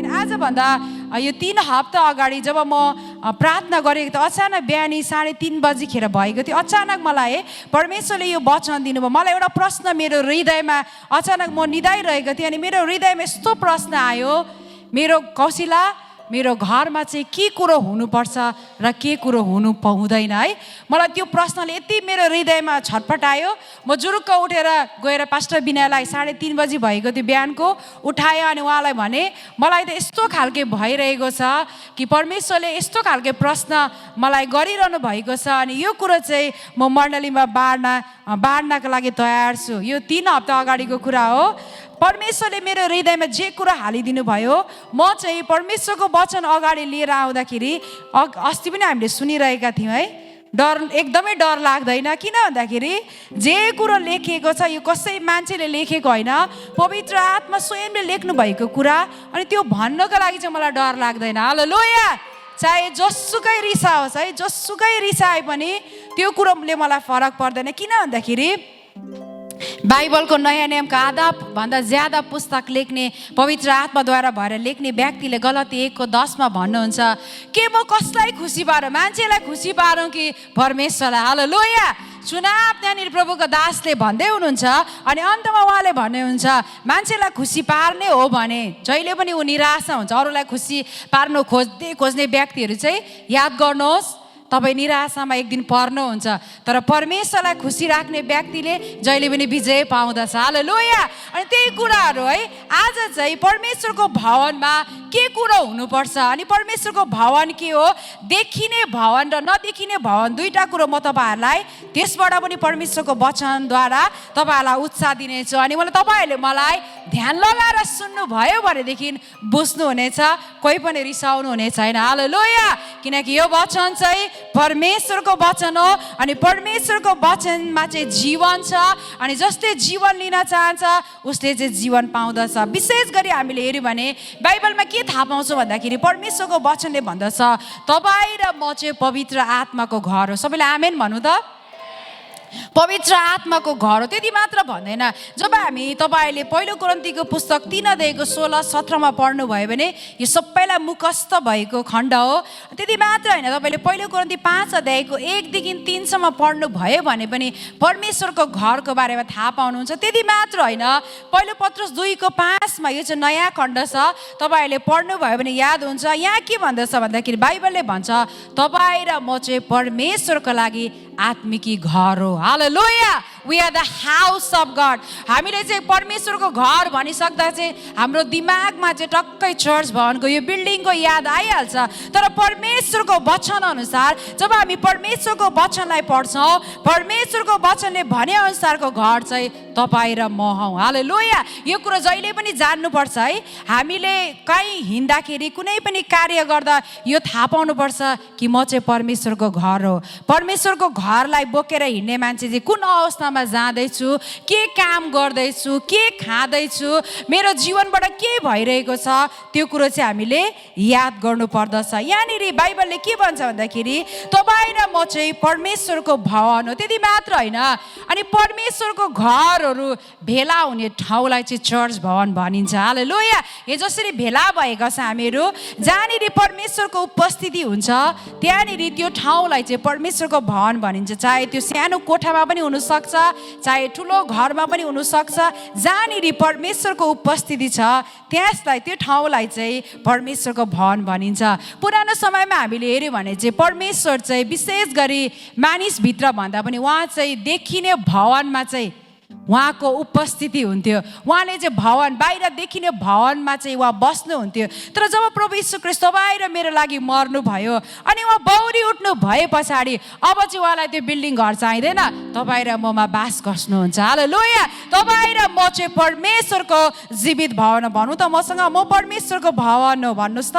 आजभन्दा यो 3 हप्ता अगाडि जब म प्रार्थना गरेको थिएँ, अचानक बिहानी 3:30 बजीखेर भएको थियो। अचानक मलाई परमेश्वरले यो वचन दिनुभयो। मलाई एउटा प्रश्न मेरो हृदयमा, अचानक म निदाइरहेको थिएँ अनि मेरो हृदयमा यस्तो प्रश्न आयो, मेरो कौशिला, मेरो घरमा चाहिँ के कुरो हुनुपर्छ र के कुरो हुनु पाउँदैन है। मलाई त्यो प्रश्नले यति मेरो हृदयमा छटपटायो। म जुरुक्क उठेर गएर पास्टर बिनालाई 3:30 बजी भएको थियो बिहानको उठाएँ अनि उहाँलाई भने मलाई त यस्तो खालके भइरहेको छ कि परमेश्वरले यस्तो खालके प्रश्न मलाई गरिरहनु भएको छ अनि यो कुरो चाहिँ म मण्डलीमा बाँड्नको लागि तयार छु। यो 3 हप्ता अगाडिको कुरा हो। परमेश्वरले मेरो हृदयमा जे कुरा हालिदिनु भयो, म चाहिँ परमेश्वरको वचन अगाडि लिएर आउँदाखेरि अस्ति पनि हामीले सुनिरहेका थियौँ है, एकदमै डर लाग्दैन। किन भन्दाखेरि जे कुरो लेखिएको छ यो कसै मान्छेले लेखेको होइन, पवित्र आत्मा स्वयंले लेख्नु भएको कुरा, अनि त्यो भन्नको लागि चाहिँ मलाई डर लाग्दैन। हालेलुया। चाहे जसुकै रिसाओस् है, जसुकै रिसाए पनि त्यो कुरोले मलाई फरक पर्दैन। किन भन्दाखेरि बाइबलको नयाँ नियमका आधाभन्दा ज्यादा पुस्तक लेख्ने, पवित्र आत्माद्वारा भएर लेख्ने व्यक्तिले गलती 1:10 भन्नुहुन्छ के म कसलाई खुसी पारौँ, मान्छेलाई खुसी पारौँ कि परमेश्वरलाई। हालेलुया। चुनाव त्यहाँनिर प्रभुको दासले भन्दै हुनुहुन्छ अनि अन्तमा उहाँले भन्नुहुन्छ मान्छेलाई खुसी पार्ने हो भने जहिले पनि ऊ निराशा हुन्छ। अरूलाई खुसी पार्नु खोज्ने व्यक्तिहरू चाहिँ याद गर्नुहोस्, तपाईँ निराशामा एक दिन पर्नुहुन्छ, तर परमेश्वरलाई खुसी राख्ने व्यक्तिले जहिले पनि विजय पाउँदछ। हालेलुया। अनि त्यही कुराहरू है, आज चाहिँ परमेश्वरको भवनमा के कुरो हुनुपर्छ अनि परमेश्वरको भवन के हो, देखिने भवन र नदेखिने भवन दुईटा कुरो म तपाईँहरूलाई त्यसबाट पनि परमेश्वरको वचनद्वारा तपाईँहरूलाई उत्साह दिनेछु। अनि तपाईँहरूले मलाई ध्यान लगाएर सुन्नुभयो भनेदेखि बुझ्नुहुनेछ, कोही पनि रिसाउनु हुने छैन। हालेलुया। किनकि यो वचन चाहिँ परमेश्वरको वचन हो अनि परमेश्वरको वचनमा चाहिँ जीवन छ अनि जसले जीवन लिन चाहन्छ उसले चाहिँ जीवन पाउँदछ। विशेष गरी हामीले हेऱ्यौँ भने बाइबलमा के थाहा पाउँछौँ भन्दाखेरि परमेश्वरको वचनले भन्दछ तपाईँ र म चाहिँ पवित्र आत्माको घर हो। सबैले आमेन भन्नु त। पवित्र आत्माको घर हो। त्यति मात्र भन्दैन, जब हामी तपाईँले पहिलो कोरिन्थीको पुस्तक 3:16-17 पढ्नुभयो भने यो सबैलाई मुखस्थ भएको खण्ड हो। त्यति मात्र होइन, तपाईँले पहिलो कोरिन्थी 5:1-3 पढ्नुभयो भने पनि परमेश्वरको घरको बारेमा थाहा पाउनुहुन्छ। त्यति मात्र होइन, पहिलो पत्रुस 2:5 यो चाहिँ नयाँ खण्ड छ, तपाईँहरूले पढ्नुभयो भने याद हुन्छ। यहाँ के भन्दछ भन्दाखेरि बाइबलले भन्छ तपाईँ र म चाहिँ परमेश्वरको लागि आत्मिकी घर हो। Hallelujah. We are the house of God. हामीले चाहिँ परमेश्वरको घर भनिसक्दा चाहिँ हाम्रो दिमागमा चाहिँ टक्कै चर्च भवनको यो बिल्डिङको याद आइहाल्छ, तर परमेश्वरको वचन अनुसार जब हामी परमेश्वरको वचनलाई पढ्छौँ, परमेश्वरको वचनले भने अनुसारको घर चाहिँ तपाईँ र म हौँ। हालेलुया। यो कुरो जहिले पनि जान्नुपर्छ है। हामीले कहीँ हिँड्दाखेरि कुनै पनि कार्य गर्दा यो थाहा पाउनुपर्छ कि म चाहिँ परमेश्वरको घर हो। परमेश्वरको घरलाई बोकेर हिँड्ने मान्छे चाहिँ कुन अवस्थामा जाँदैछु, के काम गर्दैछु, के खाँदैछु, मेरो जीवनबाट के भइरहेको छ, त्यो कुरो चाहिँ हामीले याद गर्नुपर्दछ। यहाँनिर बाइबलले के भन्छ भन्दाखेरि तपाईँ र म चाहिँ परमेश्वरको भवन हो। त्यति मात्र होइन, अनि परमेश्वरको घरहरू भेला हुने ठाउँलाई चाहिँ चर्च भवन भनिन्छ। हालेलुया। यो जसरी भेला भएका छ हामीहरू जहाँनिर परमेश्वरको उपस्थिति हुन्छ त्यहाँनिर त्यो ठाउँलाई चाहिँ परमेश्वरको भवन भनिन्छ। चाहे त्यो सानो कोठामा पनि हुनसक्छ, चाहे ठुलो घरमा पनि हुनसक्छ, जहाँनिर परमेश्वरको उपस्थिति छ त्यसलाई, त्यो ठाउँलाई चाहिँ परमेश्वरको भवन भनिन्छ। पुरानो समयमा हामीले हेऱ्यौँ भने चाहिँ परमेश्वर चाहिँ विशेष गरी मानिसभित्र भन्दा पनि उहाँ चाहिँ देखिने भवनमा चाहिँ उहाँको उपस्थिति हुन्थ्यो। उहाँले चाहिँ भवन, बाहिर देखिने भवनमा चाहिँ उहाँ बस्नुहुन्थ्यो। तर जब प्रभु यीशु ख्रीष्ट तपाईँ र मेरो लागि मर्नुभयो अनि उहाँ बौरी उठ्नु भए पछाडि अब चाहिँ उहाँलाई त्यो बिल्डिङ घर चाहिँदैन, तपाईँ र ममा बास गर्नुहुन्छ। हालेलुया। तपाईँ र म चाहिँ परमेश्वरको जीवित भवन हो। भन्नु त मसँग, म परमेश्वरको भवन हो। भन्नुहोस् त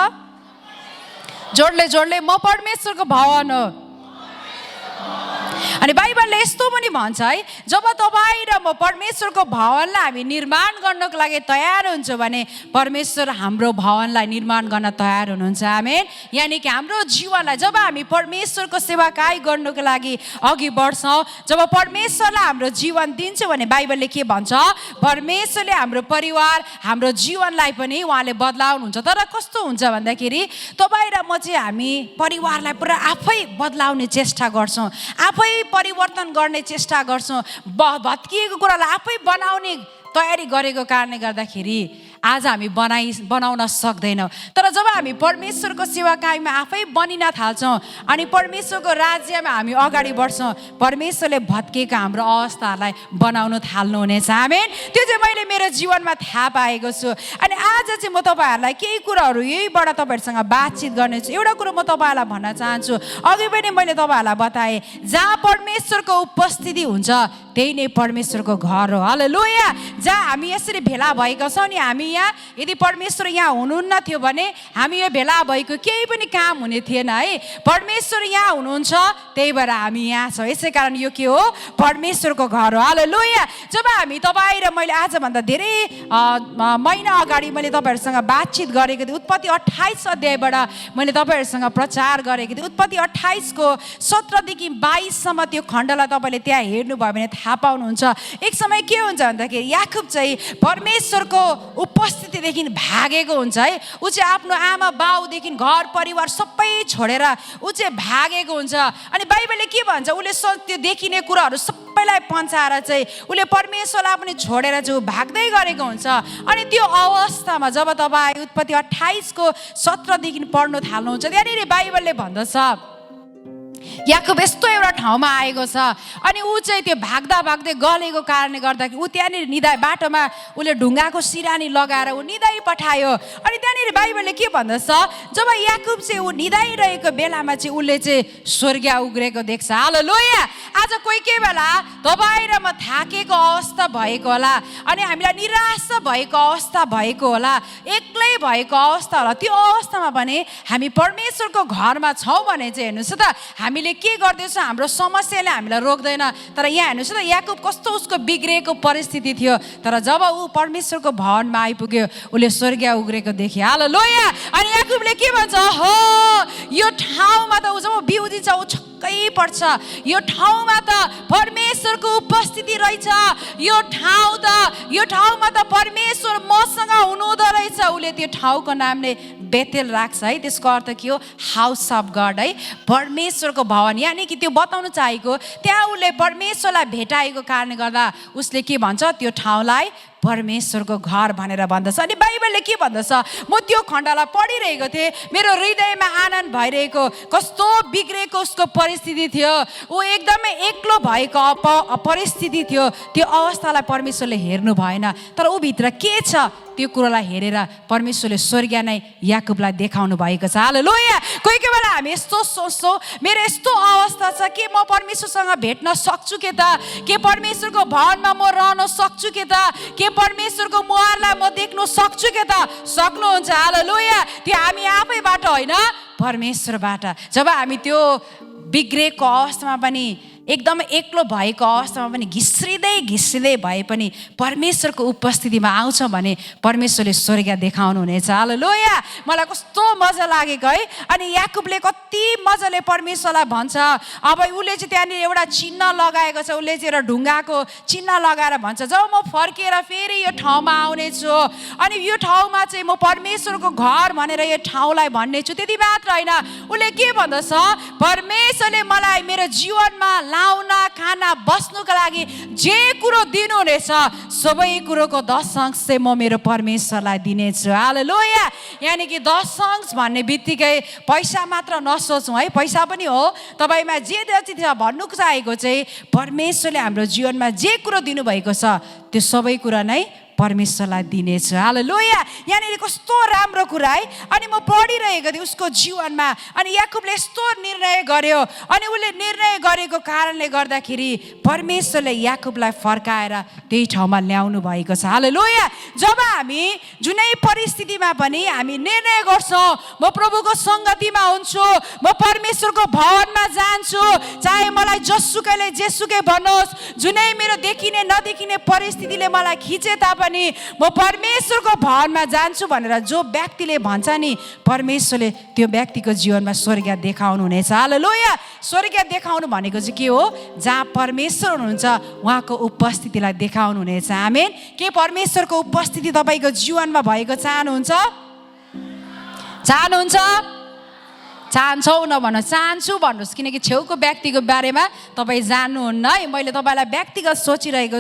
जोडले जोडले, म परमेश्वरको भवन हो। अनि बाइबलले यस्तो पनि भन्छ है, जब तपाईँ र म परमेश्वरको भवनलाई हामी निर्माण गर्नको लागि तयार हुन्छौँ भने परमेश्वर हाम्रो भवनलाई निर्माण गर्न तयार हुनुहुन्छ। आमेन। यानि कि हाम्रो जीवनलाई जब हामी परमेश्वरको सेवाकाई गर्नको लागि अघि बढ्छौँ, जब परमेश्वरलाई हाम्रो जीवन दिन्छौँ भने बाइबलले के भन्छ, परमेश्वरले हाम्रो परिवार हाम्रो जीवनलाई पनि उहाँले बदलाउनुहुन्छ। तर कस्तो हुन्छ भन्दाखेरि तपाईँ र म चाहिँ हामी परिवारलाई पुरा आफै बदलाउने चेष्टा गर्छौँ, आफै परिवर्तन गर्ने चेष्टा गर्छौँ, भत्किएको कुरालाई आफै बनाउने तयारी गरेको कारणले गर्दाखेरि आज हामी बनाउन सक्दैनौँ। तर जब हामी परमेश्वरको सेवाकाईमा आफै बनिन थाल्छौँ अनि परमेश्वरको राज्यमा हामी अगाडि बढ्छौँ, परमेश्वरले भत्किएको हाम्रो अवस्थाहरूलाई बनाउन थाल्नुहुनेछ। आमेन। त्यो चाहिँ मैले मेरो जीवनमा थाहा पाएको छु। अनि आज चाहिँ म तपाईँहरूलाई केही कुराहरू यहीबाट तपाईँहरूसँग बातचित गर्नेछु। एउटा कुरो म तपाईँहरूलाई भन्न चाहन्छु, अघि पनि मैले तपाईँहरूलाई बताएँ, जहाँ परमेश्वरको उपस्थिति हुन्छ त्यही नै परमेश्वरको घर हो। हालेलुया। जहाँ हामी यसरी भेला भएका छौँ नि, हामी यहाँ यदि परमेश्वर यहाँ हुनुहुन्न थियो भने हामी यो भेला भएको केही पनि काम हुने थिएन है। परमेश्वर यहाँ हुनुहुन्छ, त्यही भएर हामी यहाँ छौँ। यसै कारण यो के हो, परमेश्वरको घर हो। हालेलुया। जब हामी तपाईँ र मैले आजभन्दा धेरै महिना अगाडि मैले तपाईँहरूसँग बातचित गरेको थिएँ, उत्पत्ति 28 अध्यायबाट मैले तपाईँहरूसँग प्रचार गरेको थिएँ। उत्पत्ति 28 को 17 देखि 22 सम्म त्यो खण्डलाई तपाईँले त्यहाँ हेर्नुभयो भने थाहा पाउनुहुन्छ। एक समय के हुन्छ भन्दाखेरि याकुब चाहिँ परमेश्वरको उपस्थितिदेखि भागेको हुन्छ है। ऊ चाहिँ आफ्नो आमा बाउदेखि घर परिवार सबै छोडेर ऊ चाहिँ भागेको हुन्छ। अनि बाइबलले के भन्छ, उसले त्यो देखिने कुराहरू सबैलाई पन्छाएर चाहिँ उसले परमेश्वरलाई पनि छोडेर चाहिँ ऊ भाग्दै गरेको हुन्छ। अनि त्यो अवस्थामा जब तपाईँ उत्पत्ति 28 को 17 देखि पढ्नु थाल्नुहुन्छ, त्यहाँनिर बाइबलले भन्दछ याकुब यस्तो एउटा ठाउँमा आएको छ अनि ऊ चाहिँ त्यो भाग्दा भाग्दै गलेको कारणले गर्दाखेरि ऊ त्यहाँनिर निदाइ बाटोमा उसले ढुङ्गाको सिरानी लगाएर ऊ निदाइ पठायो। अनि त्यहाँनिर बाइबलले के भन्दछ, जब याकुब चाहिँ ऊ निदाइरहेको बेलामा चाहिँ उसले चाहिँ स्वर्ग उग्रेको देख्छ। हालेलुया। आज कोही बेला तपाईँ र म थाकेको अवस्था भएको होला अनि हामीलाई निराशा भएको अवस्था भएको होला, एक्लै भएको अवस्था होला। त्यो अवस्थामा पनि हामी परमेश्वरको घरमा छौँ भने चाहिँ हेर्नुहोस् त, हामीले के गर्दैछ, हाम्रो समस्याले हामीलाई रोक्दैन। तर यहाँ हेर्नुहोस् त, याकुब कस्तो उसको बिग्रेको परिस्थिति थियो, तर जब ऊ परमेश्वरको भवनमा आइपुग्यो उसले स्वर्ग उग्रेको देख्यो। हालेलुया। अनि याकुबले के भन्छ, हो यो ठाउँमा त ऊ जब बिउजिन्छ ऊ छक्कै पर्छ, यो ठाउँमा त परमेश्वरको उपस्थिति रहेछ, यो ठाउँमा त परमेश्वर मसँग हुनुहुँदो रहेछ। उसले त्यो ठाउँको नामले बेतेल राख्छ है। त्यसको अर्थ के हो, हाउस अफ गड है, परमेश्वरको भवन। यानि कि त्यो बताउन चाहेको त्यहाँ उसले परमेश्वरलाई भेटाएको कारणले गर्दा उसले के भन्छ, त्यो ठाउँलाई परमेश्वरको घर भनेर भन्दछ। अनि बाइबलले के भन्दछ, म त्यो खण्डलाई पढिरहेको थिएँ, मेरो हृदयमा आनन्द भइरहेको, कस्तो बिग्रेको उसको परिस्थिति थियो, ऊ एकदमै एक्लो भएको परिस्थिति थियो। त्यो अवस्थालाई परमेश्वरले हेर्नु भएन, तर ऊ भित्र के छ त्यो कुरालाई हेरेर परमेश्वरले स्वर्ग नै याकुबलाई देखाउनु भएको छ। हालेलुया। कोही बेला हामी यस्तो सोच्छौँ, मेरो यस्तो अवस्था छ के म परमेश्वरसँग भेट्न सक्छु के त, के परमेश्वरको भवनमा म रहन सक्छु के त, के परमेश्वरको मुहारलाई म देख्न सक्छु के त। सक्नुहुन्छ। हालेलुया। त्यो हामी आफैबाट होइन, परमेश्वरबाट। जब हामी त्यो बिग्रेको अवस्थामा पनि एकदम एक्लो भएको अवस्थामा पनि घिस्रिँदै भए पनि परमेश्वरको उपस्थितिमा आउँछ भने परमेश्वरले स्वर्ग देखाउनु हुनेछ। हालेलुया। मलाई कस्तो मजा लागेको है। अनि याकुबले कति मजाले परमेश्वरलाई भन्छ, अब उसले चाहिँ त्यहाँनिर एउटा चिन्ह लगाएको छ, उसले चाहिँ एउटा ढुङ्गाको चिन्ह लगाएर भन्छ, जब म फर्केर फेरि यो ठाउँमा आउनेछु अनि यो ठाउँमा चाहिँ म परमेश्वरको घर भनेर यो ठाउँलाई भन्ने छु। त्यति मात्र होइन, उसले के भन्दछ, परमेश्वरले मलाई मेरो जीवनमा लाउन खाना बस्नुको लागि जे कुरो दिनुहुनेछ सबै कुरोको 10% चाहिँ म मेरो परमेश्वरलाई दिनेछु। हालेलुया। यानि कि 10% भन्ने बित्तिकै पैसा मात्र नसोचौँ है, पैसा पनि हो, तपाईँमा जे जति छ भन्नु चाहेको चाहिँ परमेश्वरले हाम्रो जीवनमा जे कुरो दिनुभएको छ त्यो सबै कुरा नै परमेश्वरलाई दिनेछु। हालेलुया। यहाँनिर कस्तो राम्रो कुरा है। अनि म पढिरहेको थिएँ उसको जीवनमा, अनि याकुबले यस्तो निर्णय गर्यो, अनि उसले निर्णय गरेको कारणले गर्दाखेरि परमेश्वरले याकुबलाई फर्काएर त्यही ठाउँमा ल्याउनु भएको छ। हालेलुया। जब हामी जुनै परिस्थितिमा पनि हामी निर्णय गर्छौँ म प्रभुको सङ्गतिमा हुन्छु, म परमेश्वरको भवनमा जान्छु, चाहे मलाई जसुकैले जेसुकै भन्नुहोस्, जुनै मेरो देखिने नदेखिने परिस्थितिले मलाई खिचे तापनि म परमेश्वरको भवनमा जान्छु भनेर जो व्यक्तिले भन्छ नि, परमेश्वरले त्यो व्यक्तिको जीवनमा स्वर्ग देखाउनु हुनेछ। हालेलुया। स्वर्ग देखाउनु भनेको चाहिँ के हो? जहाँ परमेश्वर हुनुहुन्छ उहाँको उपस्थितिलाई देखाउनु हुनेछ। आमेन। के परमेश्वरको उपस्थिति तपाईँको जीवनमा भएको चाहनुहुन्छ? चाहन्छौ नभन, चाहन्छु भन्नुहोस्, किनकि छेउको व्यक्तिको बारेमा तपाईँ जान्नुहुन्न है। मैले तपाईँलाई व्यक्तिगत सोधिरहेको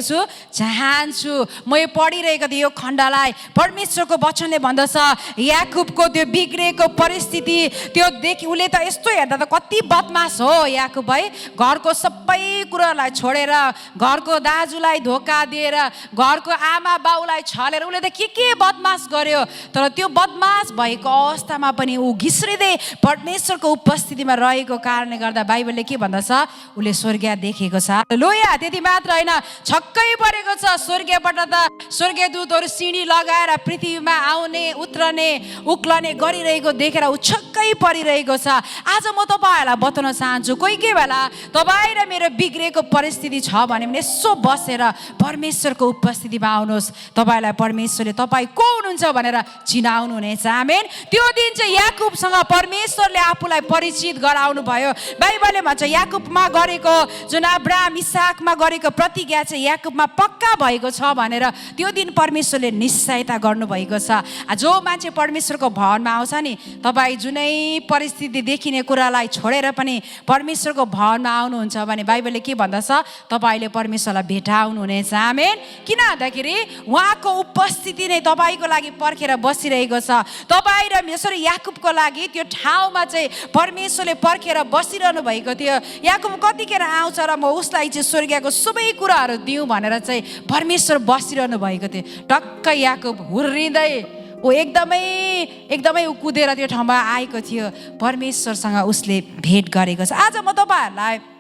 छु, चाहन्छु। म यो पढिरहेको थिएँ यो खण्डलाई, परमेश्वरको वचनले भन्दछ याकुबको त्यो बिग्रेको परिस्थिति त्यो देखि उसले त यस्तो हेर्दा त कति बदमास हो याकुब है। घरको सबै कुरालाई छोडेर, घरको दाजुलाई धोका दिएर, घरको आमा बाउलाई छलेर उसले त के बदमास गर्यो। तर त्यो बदमास भएको अवस्थामा पनि ऊ घिस्रिँदै परमेश्वरको उपस्थितिमा रहेको कारणले गर्दा बाइबलले के भन्दछ? उसले स्वर्ग देखेको छ। हालेलुया। त्यति मात्र होइन, छक्कै परेको छ। स्वर्गबाट त स्वर्गदूतहरू सिँढी लगाएर पृथ्वीमा आउने उत्रने उक्लने गरिरहेको देखेर ऊ छक्कै परिरहेको छ। आज म तपाईँहरूलाई बताउन चाहन्छु, कोही बेला तपाईँ र मेरो बिग्रेको परिस्थिति छ भने पनि यसो बसेर परमेश्वरको उपस्थितिमा आउनुहोस्, तपाईँलाई परमेश्वरले तपाईँ को हुनुहुन्छ भनेर चिनाउनु हुनेछ। आमेन। त्यो दिन चाहिँ याकुबसँग परमेश्वरले आफूलाई परिचित गराउनु भयो। बाइबलले भन्छ याकुबमा गरेको जुन अब्राहम इसाकमा गरेको प्रतिज्ञा चाहिँ याकुबमा पक्का भएको छ भनेर त्यो दिन परमेश्वरले निश्चयता गर्नुभएको छ। जो मान्छे परमेश्वरको भवनमा आउँछ नि, तपाईँ जुनै परिस्थिति देखिने कुरालाई छोडेर पनि परमेश्वरको भवनमा आउनुहुन्छ भने बाइबलले के भन्दछ? तपाईँले परमेश्वरलाई भेटाउनु हुनेछ। आमेन। किन भन्दाखेरि उहाँको उपस्थिति नै तपाईँको लागि पर्खेर बसिरहेको छ। तपाईँ र यसरी याकुबको लागि त्यो ठाउँमा चाहिँ परमेश्वरले पर्खेर बसिरहनु भएको थियो। याकुब कतिखेर आउँछ र म उसलाई चाहिँ स्वर्गको सबै कुराहरू दिउँ भनेर चाहिँ परमेश्वर बसिरहनु भएको थियो। टक्क याकुब हुर्रिँदै ऊ एकदमै ऊ कुदेर त्यो ठाउँमा आएको थियो। परमेश्वरसँग उसले भेट गरेको छ। आज म तपाईँहरूलाई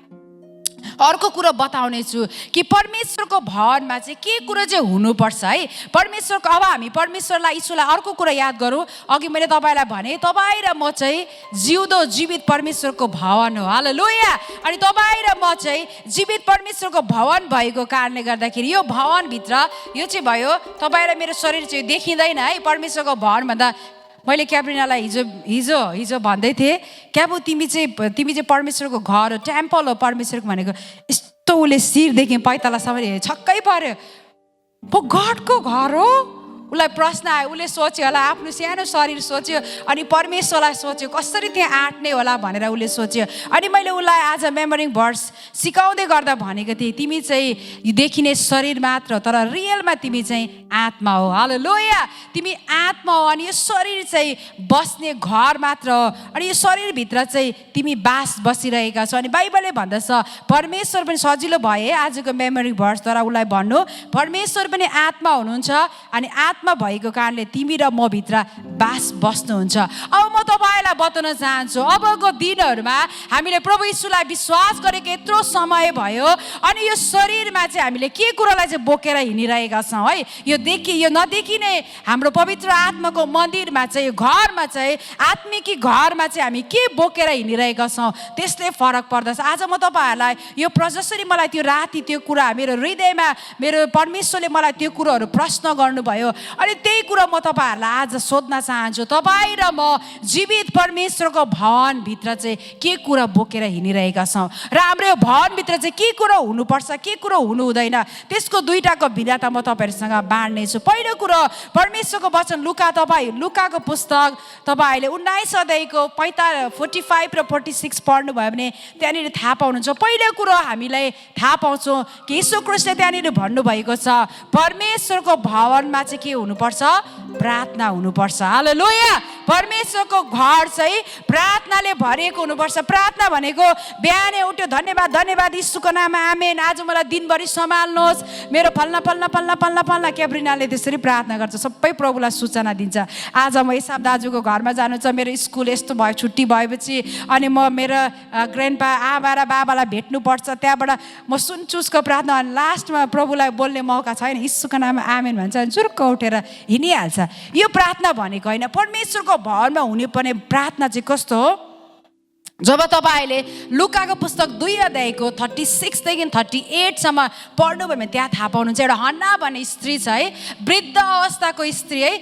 अर्को कुरो बताउने छु कि परमेश्वरको भवनमा चाहिँ के कुरो चाहिँ हुनुपर्छ है। परमेश्वरको अब हामी परमेश्वरलाई यीशुलाई अर्को कुरा याद गरौँ। अघि मैले तपाईँलाई भने तपाईँ र म चाहिँ जिउँदो जीवित परमेश्वरको भवन हो। हालेलुया। अनि तपाईँ र म चाहिँ जीवित परमेश्वरको भवन भएको कारणले गर्दाखेरि यो भवनभित्र यो चाहिँ भयो तपाईँ र मेरो शरीर चाहिँ देखिँदैन है। परमेश्वरको भवन भन्दा मैले क्याब्रिनालाई हिजो भन्दै थिएँ, क्याबु तिमी चाहिँ परमेश्वरको घर हो, टेम्पल हो परमेश्वरको भनेको। यस्तो उसले शिरदेखि पैतालासम्म छक्कै पर्यो। गडको घर हो? उसलाई प्रश्न आयो। उसले सोच्यो होला, आफ्नो सानो शरीर सोच्यो, अनि परमेश्वरलाई सोच्यो कसरी त्यहाँ आँट्ने होला भनेर उसले सोच्यो। अनि मैले उसलाई आज मेमोरिङ भर्स सिकाउँदै गर्दा भनेको थिएँ, तिमी चाहिँ देखिने शरीर मात्र, तर रियलमा तिमी चाहिँ आत्मा हो। हालेलुया। तिमी आत्मा हो, अनि यो शरीर चाहिँ बस्ने घर मात्र हो, अनि यो शरीरभित्र चाहिँ तिमी बसिरहेका छौ। अनि बाइबलले भन्दछ परमेश्वर पनि सजिलो भयो है आजको मेमोरिङ भर्सद्वारा उसलाई भन्नु, परमेश्वर पनि आत्मा हुनुहुन्छ, अनि आत्मा भएको कारणले तिमी र म भित्र बस्नुहुन्छ। अब म तपाईँलाई बताउन चाहन्छु, अबको दिनहरूमा हामीले प्रभु यीशुलाई विश्वास गरेको यत्रो समय भयो, अनि यो शरीरमा चाहिँ हामीले के कुरालाई चाहिँ बोकेर हिँडिरहेका छौँ है। यो नदेखिने हाम्रो पवित्र आत्माको मन्दिरमा चाहिँ, यो घरमा चाहिँ, आत्मिकी घरमा चाहिँ हामी के बोकेर हिँडिरहेका छौँ त्यसले फरक पर्दछ। आज म तपाईँहरूलाई यो जसरी मलाई त्यो राति त्यो कुरा मेरो हृदयमा मेरो परमेश्वरले मलाई त्यो कुरोहरू प्रश्न गर्नुभयो, अनि त्यही कुरा म तपाईँहरूलाई आज सोध्न चाहन्छु। तपाईँ र म जीवित परमेश्वरको भवनभित्र चाहिँ के कुरा बोकेर हिँडिरहेका छौँ, र हाम्रो यो भवनभित्र चाहिँ के कुरो हुनुपर्छ, के कुरो हुनु हुँदैन, त्यसको दुईटाको भिन्नता म तपाईँहरूसँग बाँड्नेछु। पहिलो कुरो परमेश्वरको वचन लुकाको पुस्तक तपाईँहरूले 19 अध्यायको 45 र 46 पढ्नुभयो भने त्यहाँनिर थाहा पाउनुहुन्छ। पहिलो कुरो हामीलाई थाहा पाउँछौँ कि यीशु ख्रीष्टले त्यहाँनिर भन्नुभएको छ परमेश्वरको भवनमा चाहिँ के हुनुपर्छ? प्रार्थना हुनुपर्छ। हालेलुया। परमेश्वरको घर चाहिँ प्रार्थनाले भरिएको हुनुपर्छ। प्रार्थना भनेको बिहानै उठ्यो, धन्यवाद धन्यवाद यीशुको नाममा आमेन, आज मलाई दिनभरि सम्हाल्नुहोस्, मेरो फल्ना फल्ना फल्ना फल्ना फल्ना। क्याब्रिनाले त्यसरी प्रार्थना गर्छ, सबै प्रभुलाई सूचना दिन्छ। आज म इसाब दाजुको घरमा जानु छ, मेरो स्कुल यस्तो भयो, छुट्टी भएपछि अनि म मेरो ग्रान्डपा आमा र बाबालाई भेट्नुपर्छ, त्यहाँबाट म सुनचुसको प्रार्थना, अनि लास्टमा प्रभुलाई बोल्ने मौका छैन, यीशुको नाममा आमेन भन्छ, अनि चुरुक्क उठेर हिँडिहाल्छ। यो प्रार्थना भनेको होइन। परमेश्वरको भवनमा हुनुपर्ने प्रार्थना चाहिँ कस्तो हो? जब तपाईँले लुकाको पुस्तक 2 अध्यायको 36 देखि 38सम्म पढ्नुभयो भने त्यहाँ थाहा पाउनुहुन्छ, एउटा हन्ना भन्ने स्त्री छ है, वृद्ध अवस्थाको स्त्री है।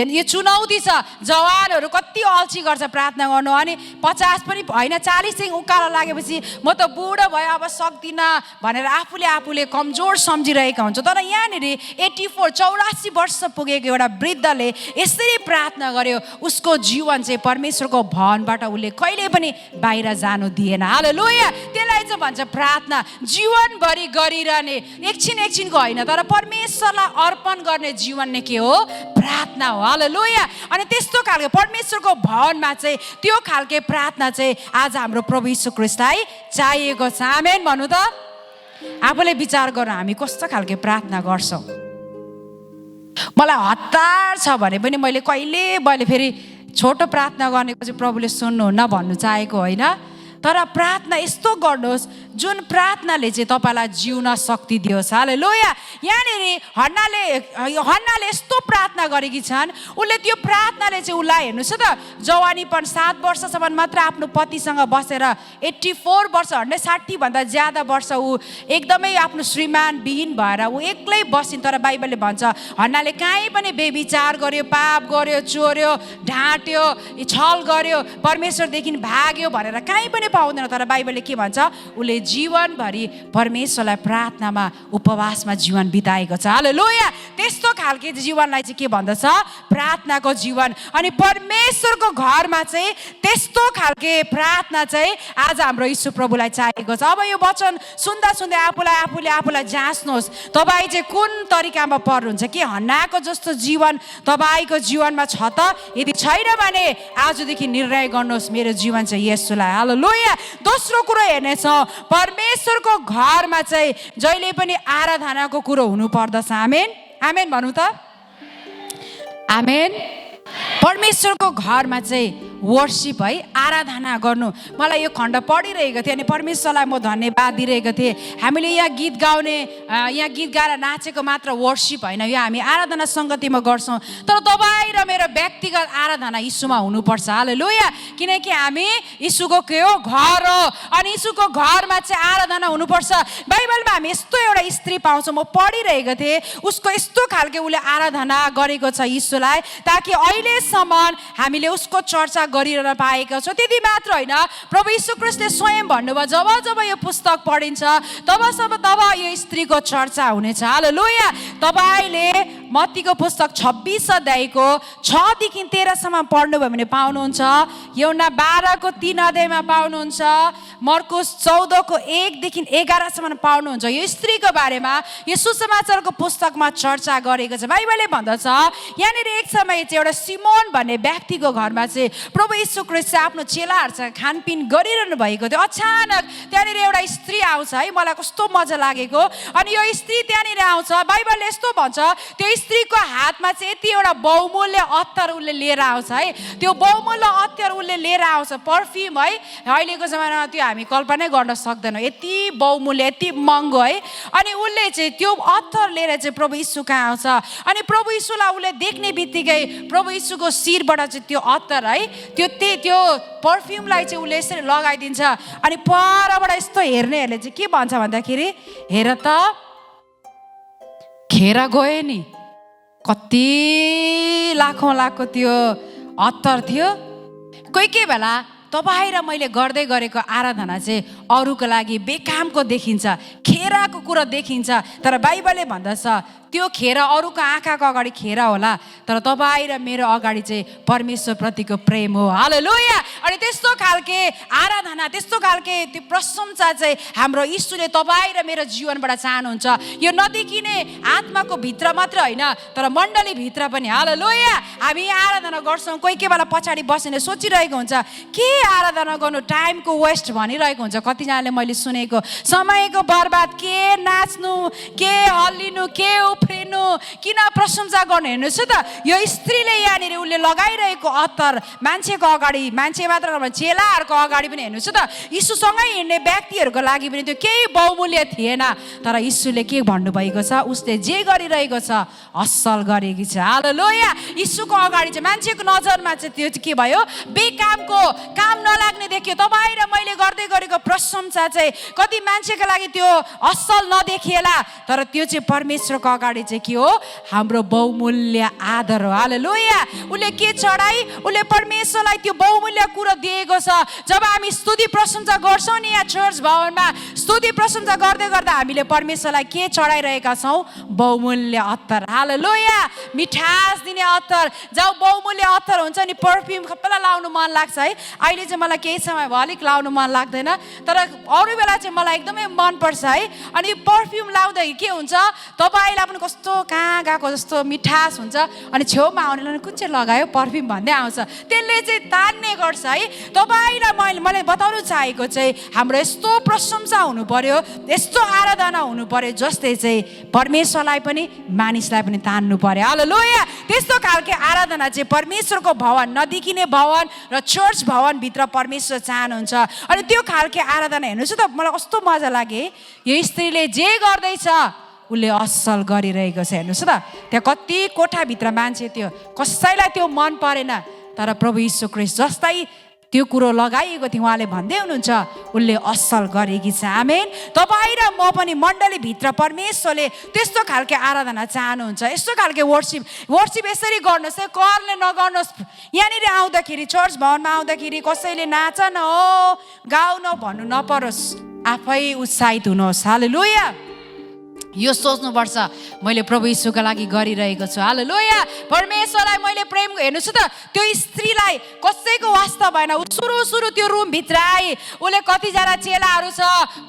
यो चुनौती छ, जवानहरू कति अल्छी गर्छ प्रार्थना गर्नु, अनि 50 पनि होइन 40 देखि उकालो लागेपछि म त बुढो भयो अब सक्दिनँ भनेर आफूले कमजोर सम्झिरहेका हुन्छ। तर यहाँनिर 84 वर्ष पुगेको एउटा वृद्धले यसरी प्रार्थना गर्यो, उसको जीवन चाहिँ परमेश्वरको भवनबाट उसले कहिले पनि बाहिर जानु दिएन। हालेलुया। त्यसलाई चाहिँ भन्छ प्रार्थना, जीवनभरि गरिरहने, एकछिनको होइन, तर परमेश्वरलाई अर्पण गर्ने जीवन नै के हो? प्रार्थना हो। हालेलुया। अनि त्यस्तो खालको परमेश्वरको भवनमा चाहिँ त्यो खालको प्रार्थना चाहिँ आज हाम्रो प्रभु यीशु ख्रीष्टलाई चाहिएको छ। आमेन भन्नु त। आफूले विचार गर्नु, हामी कस्तो खालको प्रार्थना गर्छौँ? मलाई हतार छ भने पनि मैले फेरि छोटो प्रार्थना गर्नेको चाहिँ प्रभुले सुन्नुहुन्न भन्नु चाहेको होइन, तर प्रार्थना यस्तो गर्नुहोस् जुन प्रार्थनाले चाहिँ तपाईँलाई जिउन शक्ति दियोस्। हालेलुया। यहाँनिर हन्नाले यस्तो प्रार्थना गरेकी छन्, उसले त्यो प्रार्थनाले चाहिँ उसलाई हेर्नुहोस् त, जवानीपन 7 वर्षसम्म मात्र आफ्नो पतिसँग बसेर 84 वर्ष, 60 भन्दा ज्यादा वर्ष ऊ एकदमै आफ्नो श्रीमान विहीन भएर ऊ एक्लै बसिन्। तर बाइबलले भन्छ हन्नाले कहीँ पनि बेविचार गर्यो, पाप गर्यो, चोर्यो, ढाँट्यो, छल गर्यो, परमेश्वरदेखि भाग्यो भनेर कहीँ पनि पाउँदैन। तर बाइबलले के भन्छ? उसले जीवनभरि परमेश्वरलाई प्रार्थनामा उपवासमा जीवन बिताएको छ। हालेलुया। त्यस्तो खालको जीवनलाई चाहिँ के भन्दछ? प्रार्थनाको जीवन। अनि परमेश्वरको घरमा चाहिँ त्यस्तो खालको प्रार्थना चाहिँ आज हाम्रो यीशु प्रभुलाई चाहिएको छ। अब यो वचन सुन्दा आफूलाई जाँच्नुहोस्, तपाईँ चाहिँ कुन तरिकामा पर्नुहुन्छ? के हन्नाको जस्तो जीवन तपाईँको जीवनमा छ त? यदि छैन भने आजदेखि निर्णय गर्नुहोस्, मेरो जीवन चाहिँ येशूलाई। हालेलुया। दोस्रो कुरो हेर्नेछौँ, परमेश्वरको घरमा चाहिँ जहिले पनि आराधनाको कुरो हुनु पर्दछ। आमेन आमेन भन्नु त। आमेन। परमेश्वरको घरमा चाहिँ वर्शिप है, आराधना गर्नु। मलाई यो खण्ड पढिरहेको थिएँ अनि परमेश्वरलाई म धन्यवाद दिइरहेको थिएँ। हामीले यहाँ गीत गाउने, यहाँ गीत गाएर नाचेको मात्र वर्शिप होइन, यो हामी आराधना सङ्गतिमा गर्छौँ। तर तपाईँ र मेरो व्यक्तिगत आराधना यीशुमा हुनुपर्छ। हालेलुया। किनकि हामी यीशुको के हो? घर हो। अनि यीशुको घरमा चाहिँ आराधना हुनुपर्छ। बाइबलमा हामी यस्तो एउटा स्त्री पाउँछौँ, म पढिरहेको थिएँ, उसको यस्तो खालको उसले आराधना गरेको छ यीशुलाई, ताकि अहिलेसम्म हामीले उसको चर्चा गरिरहन पाएका छौँ। त्यति मात्र होइन, प्रभु यीशु ख्रीष्टले स्वयं भन्नुभयो, जब यो पुस्तक पढिन्छ तब यो स्त्रीको चर्चा हुनेछ। हालेलुया। तपाईँले मत्तीको पुस्तक 26 अध्यायको 6 देखि 13सम्म पढ्नुभयो भने पाउनुहुन्छ, यूहन्ना 12को 3 अध्यायमा पाउनुहुन्छ, मर्कुस 14 को 1 देखि 11सम्म पाउनुहुन्छ। यो स्त्रीको बारेमा यो सुसमाचारको पुस्तकमा चर्चा गरेको छ। बाइबलले भन्दछ यहाँनिर एक समय चाहिँ एउटा सिमोन भन्ने व्यक्तिको घरमा चाहिँ प्रभु यीशु ख्रीष्ट आफ्नो चेलाहरूसँग खानपिन गरिरहनु भएको थियो। अचानक त्यहाँनिर एउटा स्त्री आउँछ है, मलाई कस्तो मजा लागेको। अनि यो स्त्री त्यहाँनिर आउँछ, बाइबलले यस्तो भन्छ, त्यो स्त्रीको हातमा चाहिँ यति एउटा बहुमूल्य अत्तर उसले लिएर आउँछ है। त्यो बहुमूल्य अत्तर उसले लिएर आउँछ, पर्फ्युम है। अहिलेको जमानामा त्यो हामी कल्पनै गर्न सक्दैनौँ, यति बहुमूल्य, यति महँगो है। अनि उसले चाहिँ त्यो अत्तर लिएर चाहिँ प्रभु यीशु कहाँ आउँछ। अनि प्रभु यीशुलाई उसले देख्ने बित्तिकै प्रभु यीशुको शिरबाट चाहिँ त्यो अत्तर है, त्यो पर्फ्युमलाई चाहिँ उसले यसरी लगाइदिन्छ। अनि परबाट यस्तो हेर्नेहरूले चाहिँ के भन्छ भन्दाखेरि, हेर त खेर गयो नि, कति लाखौँ लाखको त्यो अत्तर थियो। कोही बेला तपाईँ र मैले गर्दै गरेको आराधना चाहिँ अरूको लागि बेकामको देखिन्छ, खेराको कुरा देखिन्छ, तर बाइबलले भन्दछ त्यो खेर अरूको आँखाको अगाडि खेर होला, तर तपाईँ र मेरो अगाडि चाहिँ परमेश्वरप्रतिको प्रेम हो। हालेलुया। अनि त्यस्तो खालके आराधना, त्यस्तो खालके त्यो प्रशंसा चाहिँ हाम्रो यीशुले तपाईँ र मेरो जीवनबाट चाहनुहुन्छ। यो नदेखिने आत्माको भित्र मात्र होइन, तर मण्डली भित्र पनि। हालेलुया। हामी आराधना गर्छौँ, कोही के बेला पछाडि बसेर सोचिरहेको हुन्छ के आराधना गर्नु, टाइमको वेस्ट भनिरहेको हुन्छ। कतिजनाले मैले सुनेको समयको बर्बाद, के नाच्नु, के हल्लिनु, के उफ्रिनु, किन प्रशंसा गर्नु। हेर्नुहोस् त, यो स्त्रीले यहाँनिर उसले लगाइरहेको अत्तर मान्छेको अगाडि, मान्छे मात्र नभए चेलाहरूको अगाडि पनि हेर्नुहोस् त, यीशुसँगै हिँड्ने व्यक्तिहरूको लागि पनि त्यो केही बहुमूल्य थिएन। तर यीशुले के भन्नुभएको छ, उसले जे गरिरहेको छ असल गरेकी छ। हालेलुया। यीशुको अगाडि चाहिँ मान्छेको नजरमा चाहिँ त्यो के भयो, बेकामको, काम नलाग्ने देखियो। तपाईँ र मैले गर्दै गरेको प्रशंसा चाहिँ कति मान्छेको लागि त्यो असल नदेखिएला, तर त्यो चाहिँ परमेश्वरको अगाडि चाहिँ के हो, हाम्रो बहुमूल्य आदर हो। हालेलुया। उसले के चढाई, उसले परमेश्वरलाई त्यो बहुमूल्य कुरो दिएको छ। जब हामी स्तुति प्रशंसा गर्छौँ नि यहाँ चर्च भवनमा, स्तुति प्रशंसा गर्दै गर्दा हामीले परमेश्वरलाई के चढाइरहेका छौँ, बहुमूल्य अत्तर। हालेलुया। मिठास दिने अत्तर। जब बहुमूल्य अत्तर हुन्छ नि, पर्फ्युम सबैलाई लाउनु मन लाग्छ है। अहिले चाहिँ मलाई केही समय भयो अलिक लाउनु मन लाग्दैन, तर अरू बेला चाहिँ मलाई एकदमै मनपर्छ है। अनि पर्फ्युम लाउँदाखेरि के हुन्छ, तपाईँलाई पनि कस्तो कहाँ गएको जस्तो मिठास हुन्छ, अनि छेउमा आउनेलाई कुन चाहिँ लगायो पर्फ्युम भन्दै आउँछ, त्यसले चाहिँ तान्ने गर्छ है। तपाईँलाई मैले बताउनु चाहेको चाहिँ हाम्रो यस्तो प्रशंसा हुनु पर्यो, यस्तो आराधना हुनु पर्यो जस्तै चाहिँ परमेश्वरलाई पनि मानिसलाई पनि तान्नु पर्यो। हालेलुया। त्यस्तो खालको आराधना चाहिँ परमेश्वरको भवन, नदेखिने भवन र चर्च भवनभित्र परमेश्वर चाहनुहुन्छ। अनि त्यो खालको आराधना हेर्नुहोस् त, मलाई कस्तो मजा लाग्यो। यो स्त्रीले जे गर्दैछ उसले असल गरिरहेको छ। हेर्नुहोस् त, त्यहाँ कति कोठाभित्र मान्छे थियो, कसैलाई त्यो मन परेन, तर प्रभु यीशु ख्रीष्ट जस्तै त्यो कुरो लगाइएको थियो, उहाँले भन्दै हुनुहुन्छ उसले असल गरेकी छ। आमेन। तपाईँ र म पनि मण्डलीभित्र परमेश्वरले त्यस्तो खालको आराधना चाहनुहुन्छ, यस्तो खालको वर्सिप यसरी गर्नुहोस् है, करले नगर्नुहोस्। यहाँनिर आउँदाखेरि, चर्च भवनमा आउँदाखेरि कसैले नाच न हो, गाउ न भन्नु नपरोस्, आफै उत्साहित हुनुहोस्। हालेलुया। यो सोच्नुपर्छ मैले प्रभु यीशुको लागि गरिरहेको छु। हालेलुया। परमेश्वरलाई मैले प्रेम, हेर्नुहोस् त, त्यो स्त्रीलाई कसैको वास्ता भएन। ऊ सुरु त्यो रुम भित्र आई, उसले कतिजना चेलाहरू छ,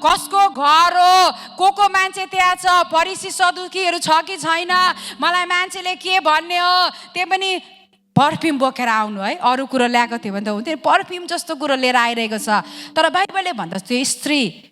कसको घर हो, को मान्छे त्यहाँ छ, फरिसी सदुकीहरू छ कि छैन, मलाई मान्छेले के भन्ने हो, त्यो पनि पर्फ्युम बोकेर आउनु है। अरू कुरो ल्याएको थियो भने त हुन्थ्यो, पर्फ्युम जस्तो कुरो लिएर आइरहेको छ। तर बाइबलले भन्दछ त्यो स्त्री,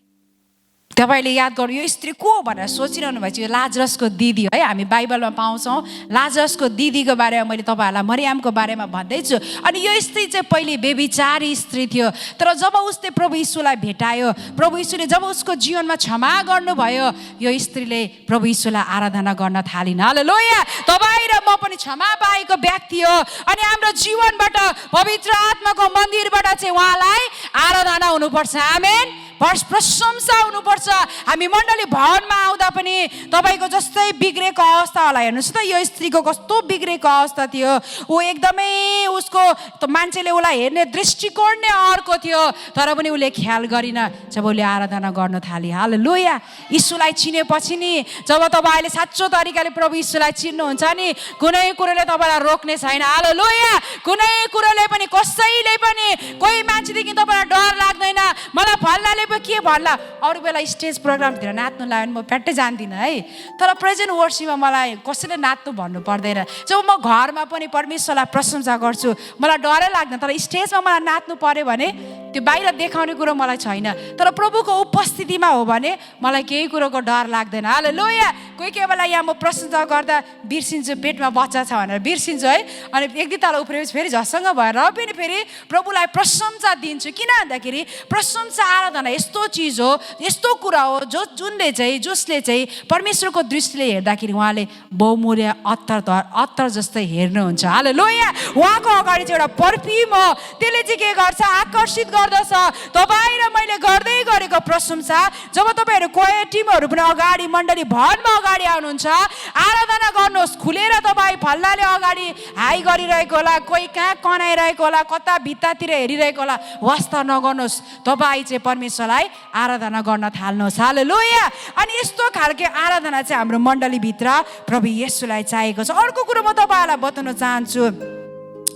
तपाईँले याद गर्नु, यो स्त्री को भनेर सोचिरहनु भएको छ, यो लाजरसको दिदी है। हामी बाइबलमा पाउँछौँ लाजरसको दिदीको बारेमा मैले तपाईँहरूलाई मरियमको बारेमा भन्दैछु। अनि यो स्त्री चाहिँ पहिले बेबिचारी स्त्री थियो, तर जब उसले प्रभु यीशुलाई भेटायो, प्रभु यीशुले जब उसको जीवनमा क्षमा गर्नुभयो, यो स्त्रीले प्रभु यीशुलाई आराधना गर्न थालिन्। हालेलुया। तपाईँ र म पनि क्षमा पाएको व्यक्ति हो, अनि हाम्रो जीवनबाट पवित्र आत्माको मन्दिरबाट चाहिँ उहाँलाई आराधना हुनुपर्छ। आमेन। प्रशंसा हुनुपर्छ। हामी मण्डली भवनमा आउँदा पनि तपाईँको जस्तै बिग्रेको अवस्था होला। हेर्नुहोस् त, यो स्त्रीको कस्तो बिग्रेको अवस्था थियो। ऊ एकदमै, उसको मान्छेले उसलाई हेर्ने दृष्टिकोण नै अर्को थियो, तर पनि उसले ख्याल गरिन जब उसले आराधना गर्न थाली। हालेलुया। यीशुलाई चिनेपछि नि, जब तपाईँले साँचो तरिकाले प्रभु यीशुलाई चिन्नुहुन्छ नि, कुनै कुरोले तपाईँलाई रोक्ने छैन। हालेलुया। कुनै कुरोले पनि, कसैले पनि, कोही मान्छेदेखि तपाईँलाई डर लाग्दैन, मलाई फल्नाले के भन्ला। अरू बेला स्टेज प्रोग्रामतिर नाच्नु लाग्यो भने म प्याट्टै जान्दिनँ है, तर प्रेजेन्ट वर्सिपमा मलाई कसैले नाच्नु भन्नु पर्दैन। जब म घरमा पनि परमेश्वरलाई प्रशंसा गर्छु, मलाई डरै लाग्दैन, तर स्टेजमा मलाई नाच्नु पर्यो भने त्यो बाहिर देखाउने कुरो मलाई छैन, तर प्रभुको उपस्थितिमा हो भने मलाई केही कुरोको डर लाग्दैन। हालेलुया। कोही कोही बेला यहाँ म प्रशंसा गर्दा बिर्सिन्छु, पेटमा बच्चा छ भनेर बिर्सिन्छु है, अनि एक दुई तल उफ्रेपछि फेरि झस्सँग भएर पनि फेरि प्रभुलाई प्रशंसा दिन्छु। किन भन्दाखेरि प्रशंसा आराधना यस्तो चिज हो, यस्तो कुरा हो जसले चाहिँ परमेश्वरको दृष्टिले हेर्दाखेरि उहाँले बहुमूल्य अत्तर जस्तै हेर्नुहुन्छ। हालेलुया। उहाँको अगाडि चाहिँ एउटा पर्फ्युम हो, त्यसले चाहिँ के गर्छ, आकर्षित गर्छ पर्दछ तपाईँ र मैले गर्दै गरेको प्रशंसा। जब तपाईँहरू कोही टिमहरू पनि अगाडि मण्डली भवनमा अगाडि आउनुहुन्छ, आराधना गर्नुहोस्, खुलेर तपाईँ फल्लाले अगाडि हाई गरिरहेको होला, कोही कहाँ कनाइरहेको होला, कता भित्तातिर हेरिरहेको होला, वास्ता नगर्नुहोस्, तपाईँ चाहिँ परमेश्वरलाई आराधना गर्न थाल्नुहोस्। हालेलुया। अनि यस्तो खालको आराधना चाहिँ हाम्रो मण्डलीभित्र प्रभु येशूलाई चाहिएको छ। अर्को कुरो म तपाईँहरूलाई बताउन चाहन्छु,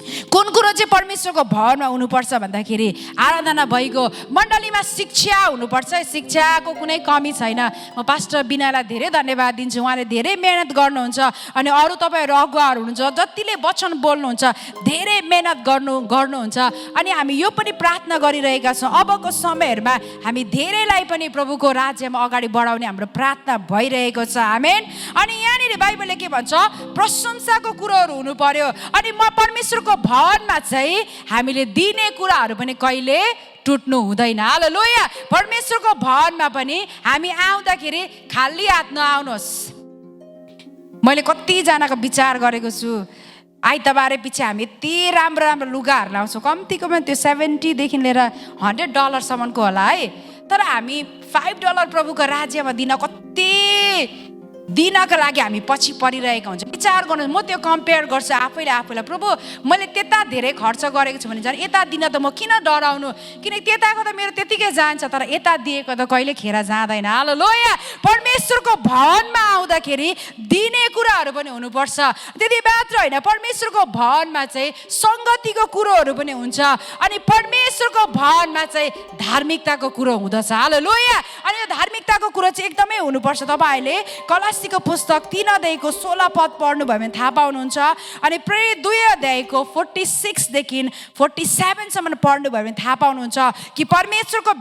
कुन कुरो चाहिँ परमेश्वरको भवनमा हुनुपर्छ भन्दाखेरि आराधना भइगयो, मण्डलीमा शिक्षा हुनुपर्छ। शिक्षाको कुनै कमी छैन। म पास्टर बिनालाई धेरै धन्यवाद दिन्छु, उहाँले धेरै मेहनत गर्नुहुन्छ। अनि अरू तपाईँहरू अगुवाहरू हुनुहुन्छ, जतिले वचन बोल्नुहुन्छ, धेरै मेहनत गर्नुहुन्छ। अनि हामी यो पनि प्रार्थना गरिरहेका छौँ, अबको समयहरूमा हामी धेरैलाई पनि प्रभुको राज्यमा अगाडि बढाउने हाम्रो प्रार्थना भइरहेको छ। आमेन। अनि यहाँनिर बाइबलले के भन्छ, प्रशंसाको कुरोहरू हुनु पर्यो। अनि म परमेश्वरको भवनमा चाहिँ हामीले दिने कुराहरू पनि कहिले टुट्नु हुँदैन। हालेलुया। परमेश्वरको भवनमा पनि हामी आउँदाखेरि खाली हात नआउनुहोस्। मैले कतिजनाको विचार गरेको छु, आइतबारे पछि हामी यति राम्रो राम्रो लुगाहरू लाउँछौँ, कम्तीको पनि त्यो $70 लिएर $100 होला है, तर हामी $5 प्रभुको राज्यमा दिन कति दिनको लागि हामी पछि परिरहेका हुन्छ। विचार गर्नु, म त्यो कम्पेयर गर्छु आफैलाई, प्रभु मैले त्यता धेरै खर्च गरेको छु भने झन् यता दिन त म किन डराउनु, किनकि त्यताको त मेरो त्यतिकै जान्छ, तर यता दिएको त कहिले खेर जाँदैन। हालेलुया। परमेश्वरको भवनमा आउँदाखेरि दिने कुराहरू पनि हुनुपर्छ। त्यति मात्र होइन, परमेश्वरको भवनमा चाहिँ सङ्गतिको कुरोहरू पनि हुन्छ। अनि परमेश्वरको भवनमा चाहिँ धार्मिकताको कुरो हुँदछ। हालेलुया। अनि यो धार्मिकताको कुरो चाहिँ एकदमै हुनुपर्छ। तपाईँहरूले कलसीको पुस्तक 3:16 पढ्नु भयो भने थाहा पाउनुहुन्छ। अनि प्रेरित 2:46 47 पढ्नु भयो भने थाहा पाउनुहुन्छ कि परमेश्वरको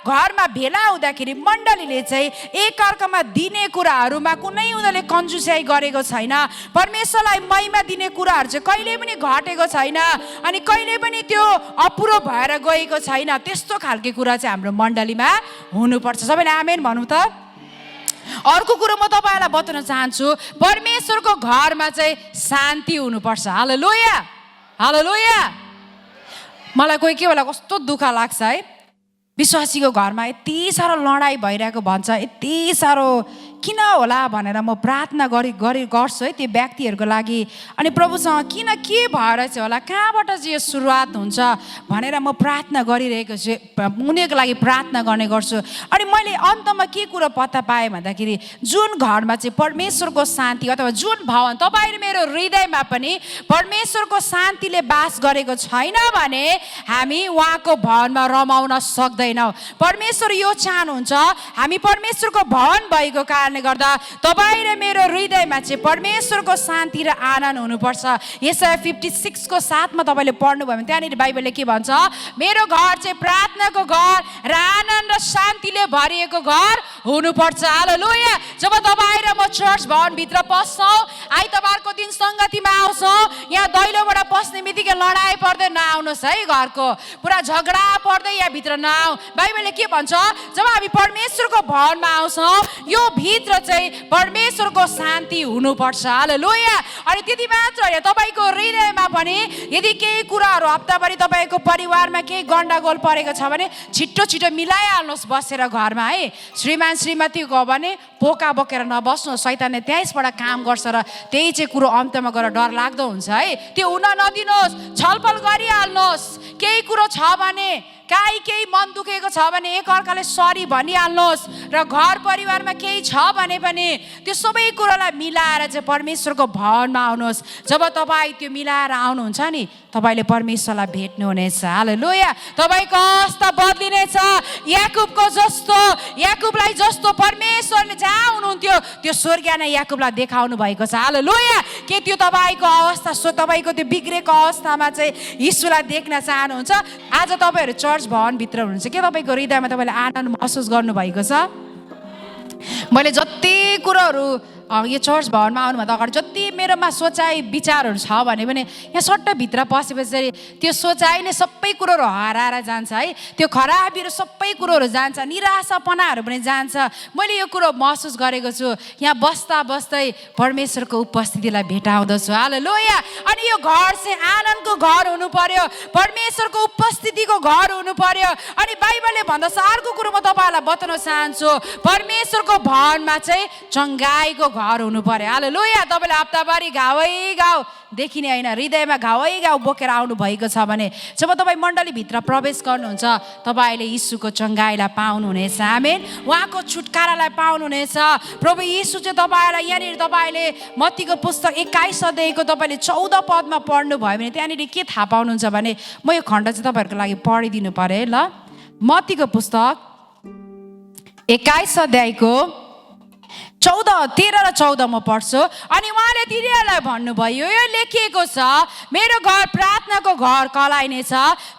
घरमा भेला हुँदाखेरि मण्डलीले चाहिँ एकअर्कामा दिने कुराहरूमा कुनै उनीहरूले कन्जुसाइ गरेको छैन। परमेश्वरलाई महिमा दिने कुराहरू चाहिँ कहिले पनि घटेको छैन, अनि कहिले पनि त्यो अपुरो भएर गएको छैन। त्यस्तो खालको कुरा चाहिँ हाम्रो मण्डलीमा हुनुपर्छ। सबैले आमेन भन्नु त। अर्को कुरो म तपाईँलाई बताउन चाहन्छु, परमेश्वरको घरमा चाहिँ शान्ति हुनुपर्छ। हालेलुया। हालेलुया। मलाई कोही के बेला कस्तो दुःख लाग्छ है, विश्वासीको घरमा यति साह्रो लडाइँ भइरहेको भन्छ, यति साह्रो किन होला भनेर म प्रार्थना गर्छु है त्यो व्यक्तिहरूको लागि। अनि प्रभुसँग किन के भएर चाहिँ होला, कहाँबाट चाहिँ यो सुरुवात हुन्छ भनेर म प्रार्थना गरिरहेको छु, उनीहरूको लागि प्रार्थना गर्ने गर्छु। अनि मैले अन्तमा के कुरो पत्ता पाएँ भन्दाखेरि, जुन घरमा चाहिँ परमेश्वरको शान्ति अथवा जुन भवन तपाईँ मेरो हृदयमा पनि परमेश्वरको शान्तिले बास गरेको छैन भने हामी उहाँको भवनमा रमाउन सक्दैनौँ। परमेश्वर यो चाहनुहुन्छ, हामी परमेश्वरको भवन भएको कारण गर्दा तपाईँ र मेरो हृदयमा चाहिँ परमेश्वरको शान्ति र आनन्द हुनुपर्छ। यसाया 56 को 7 तपाईँले पढ्नु भयो भने त्यहाँनिर बाइबलले के भन्छ, मेरो घर चाहिँ प्रार्थनाको घर र आनन्द र शान्तिले भरिएको घर हुनुपर्छ। हालेलुया। जब तपाईँ र म चर्च भवनभित्र पस्छौँ, आइतबारको दिन सङ्गतिमा आउँछौँ, यहाँ दैलोबाट पस्ने बित्तिकै लडाइँ पर्दै नआउनुहोस् है, घरको पुरा झगडा पर्दै यहाँ भित्र नआऊ। बाइबलले के भन्छ, जब हामी परमेश्वरको भवनमा आउँछौँ, यो भित्र चाहिँ परमेश्वरको शान्ति हुनुपर्छ। हालेलुया। अनि त्यति मात्र होइन, तपाईँको हृदयमा पनि यदि केही कुराहरू हप्ताभरि तपाईँको परिवारमा केही गन्डागोल परेको छ भने छिट्टो छिटो मिलाइहाल्नुहोस् बसेर घरमा है। श्रीमान श्रीमती गयो भने पोका बोकेर नबस्नु, शैतानले त्यहीँबाट काम गर्छ र त्यही चाहिँ कुरो अन्तमा गएर डर लाग्दो हुन्छ है। त्यो हुन नदिनुहोस्, छलफल गरिहाल्नुहोस्। केही कुरो छ भने, केही मन दुखेको छ भने एकअर्काले सरी भनिहाल्नुहोस्, र घर परिवारमा केही छ भने पनि त्यो सबै कुरालाई मिलाएर चाहिँ परमेश्वरको भवनमा आउनुहोस्। जब तपाईँ त्यो मिलाएर आउनुहुन्छ नि, तपाईँले परमेश्वरलाई भेट्नुहुनेछ। हालेलुया। तपाईँको अवस्था बदलिनेछ। याकुबलाई जस्तो परमेश्वरले जहाँ हुनुहुन्थ्यो त्यो स्वर्गीय नै याकुबलाई देखाउनु भएको छ। हालेलुया। के त्यो तपाईँको अवस्था, तपाईँको त्यो बिग्रेको अवस्थामा चाहिँ यीशुलाई देख्न चाहनुहुन्छ? आज तपाईँहरू चर्च भवनभित्र हुनुहुन्छ, के तपाईँको हृदयमा तपाईँले आनन्द महसुस गर्नुभएको छ? मैले जति कुरोहरू यो चर्च भवनमा आउनुभन्दा अगाडि जति मेरोमा सोचाइ विचारहरू छ भने पनि यहाँ सट्ट भित्र पसेपछि त्यो सोचाइ नै सबै कुरोहरू हराएर जान्छ है। त्यो खराबीहरू सबै कुरोहरू जान्छ, निराशापनाहरू पनि जान्छ। मैले यो कुरो महसुस गरेको छु, यहाँ बस्दै परमेश्वरको उपस्थितिलाई भेटाउँदछु। हालेलुया। अनि यो घर चाहिँ आनन्दको घर हुनु पर्यो, परमेश्वरको उपस्थितिको घर हुनु पर्यो। अनि बाइबलले भन्दछ अर्को कुरो म तपाईँहरूलाई बताउन चाहन्छु, परमेश्वरको भवनमा चाहिँ चङ्गाईको घर हुनु पर्यो। हालेलुया। तपाईँले हप्ताभरि घावै घाउ देखिने होइन, हृदयमा घावै घाउ बोकेर आउनु भएको छ भने जब तपाईँ मण्डलीभित्र प्रवेश गर्नुहुन्छ तपाईँले यीशुको चङ्गाईलाई पाउनुहुनेछ। आमेन। उहाँको छुटकारालाई पाउनुहुनेछ। प्रभु यीशु चाहिँ तपाईँलाई यहाँनिर तपाईँले मत्तीको पुस्तक 21 अध्यायको तपाईँले 14 पदमा पढ्नुभयो भने त्यहाँनिर के थाहा पाउनुहुन्छ भने म यो खण्ड चाहिँ तपाईँहरूको लागि पढिदिनु पर्यो है। ल, मत्तीको पुस्तक 21 अध्यायको 13 र 14 म पढ्छु। अनि उहाँले तिनीहरूलाई भन्नुभयो, यो लेखिएको छ, मेरो घर प्रार्थनाको घर कहलाइनेछ,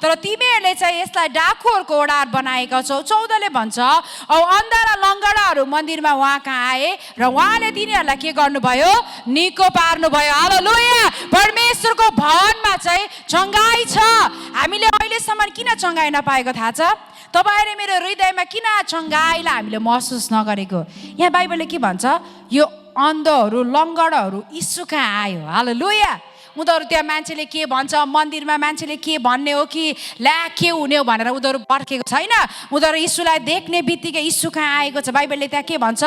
तर तिमीहरूले चाहिँ यसलाई डाकुहरूको ओडार बनाएका छौ। 14ले भन्छ, औ अन्धा र लङ्गडाहरू मन्दिरमा उहाँ कहाँ आए र उहाँले तिनीहरूलाई के गर्नुभयो? निको पार्नुभयो। हालेलुया। परमेश्वरको भवनमा चाहिँ चङ्गाई छ। हामीले अहिलेसम्म किन चङ्गाई नपाएको थाहा छ? तपाईँले मेरो हृदयमा किन चङ्गाईलाई हामीले महसुस नगरेको? यहाँ बाइबलले के भन्छ? यो अन्धहरू लङ्गडहरू यीशु कहाँ आयो। हालेलुया। उनीहरू त्यहाँ मान्छेले के भन्छ, मन्दिरमा मान्छेले के भन्ने हो कि ल्या के हुने हो भनेर उनीहरू पर्खेको छैन। उनीहरू यीशुलाई देख्ने बित्तिकै यीशु कहाँ आएको छ। बाइबलले त्यहाँ के भन्छ?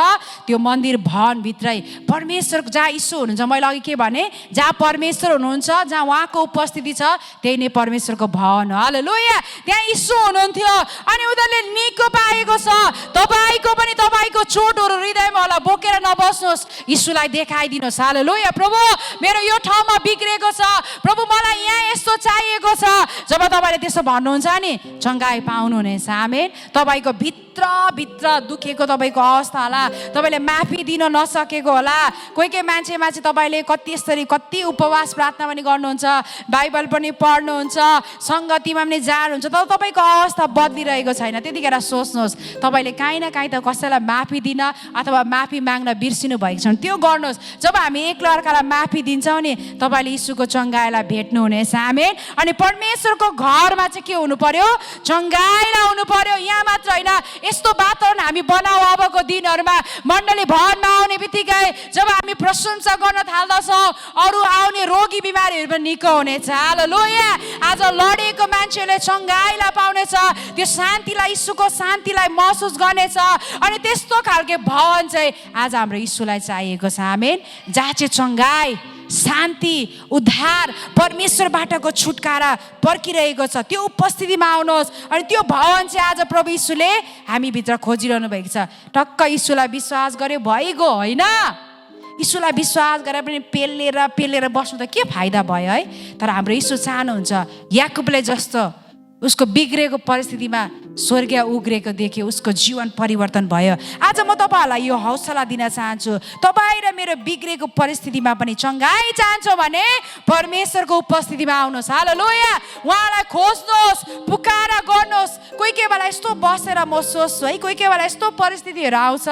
त्यो मन्दिर भवनभित्रै परमेश्वर जहाँ यीशु हुनुहुन्छ, मैले अघि के भने, जहाँ परमेश्वर हुनुहुन्छ, जहाँ उहाँको उपस्थिति छ, त्यही नै परमेश्वरको भवन हो। हालेलुया। त्यहाँ यीशु हुनुहुन्थ्यो अनि उनीहरूले निको पाएको छ। तपाईँको पनि तपाईँको चोटहरू हृदयमा होला, बोकेर नबस्नुहोस्, यीशुलाई देखाइदिनुहोस्। हालेलुया। प्रभु मेरो यो ठाउँमा बिग्रे छ, प्रभु मलाई यहाँ यस्तो चाहिएको छ। जब तपाईँले त्यसो भन्नुहुन्छ नि चङ्गाई पाउनुहुनेछ। आमेन। तपाईँको भित्र दुखेको तपाईँको अवस्था होला, तपाईँले माफी दिन नसकेको होला। कोही मान्छेमा चाहिँ तपाईँले कति उपवास प्रार्थना पनि गर्नुहुन्छ, बाइबल पनि पढ्नुहुन्छ, सङ्गतिमा पनि जानुहुन्छ, तर तपाईँको अवस्था बदलिरहेको छैन। त्यतिखेर सोच्नुहोस्, तपाईँले काहीँ न काहीँ त कसैलाई माफी दिन अथवा माफी माग्न बिर्सिनु भएको छ। त्यो गर्नुहोस्। जब हामी एक्लो अर्कालाई माफी दिन्छौँ नि, तपाईँले यीशुको चङ्गाईलाई भेट्नुहुनेछ। आमेन। अनि परमेश्वरको घरमा चाहिँ के हुनु पर्यो? चङ्गाईलाई हुनु पर्यो। यहाँ मात्र होइन, यस्तो वातावरण हामी बनाऊ अबको दिनहरूमा। मण्डली भवनमा आउने बित्तिकै जब हामी प्रशंसा गर्न थाल्दछौँ, अरू आउने रोगी बिमारीहरू पनि निको हुनेछ। हालेलुया। आज लडेको मान्छेले चङ्गाईलाई पाउनेछ, त्यो शान्तिलाई, यीशुको शान्तिलाई महसुस गर्नेछ। अनि त्यस्तो खालको भवन चाहिँ आज हाम्रो यीशुलाई चाहिएको छ। आमेन। जहाँ चाहिँ चङ्गाई, शान्ति, उद्धार, परमेश्वरबाटको छुटकारा पर्खिरहेको छ, त्यो उपस्थितिमा आउनुहोस्। अनि त्यो भवन चाहिँ आज प्रभु यीशुले हामी भित्र खोजिरहनु भएको छ। टक्क यीशुलाई विश्वास गरे भइगयो होइन? यीशुलाई विश्वास गरेर पनि पेलेर बस्नु त के फाइदा भयो है? तर हाम्रो यीशु चाहनुहुन्छ याकुबले जस्तो उसको बिग्रेको परिस्थितिमा स्वर्गीय उग्रेको देख्यो, उसको जीवन परिवर्तन भयो। आज म तपाईँहरूलाई यो हौसला दिन चाहन्छु, तपाईँ र मेरो बिग्रेको परिस्थितिमा पनि चङ्गाई चाहन्छौ भने परमेश्वरको उपस्थितिमा आउनुहोस्। हालेलुया। उहाँलाई खोज्नुहोस्, पुकारा गर्नुहोस्। कोही बेला यस्तो बसेर म सोच्छु है, कोही बेला यस्तो परिस्थितिहरू आउँछ,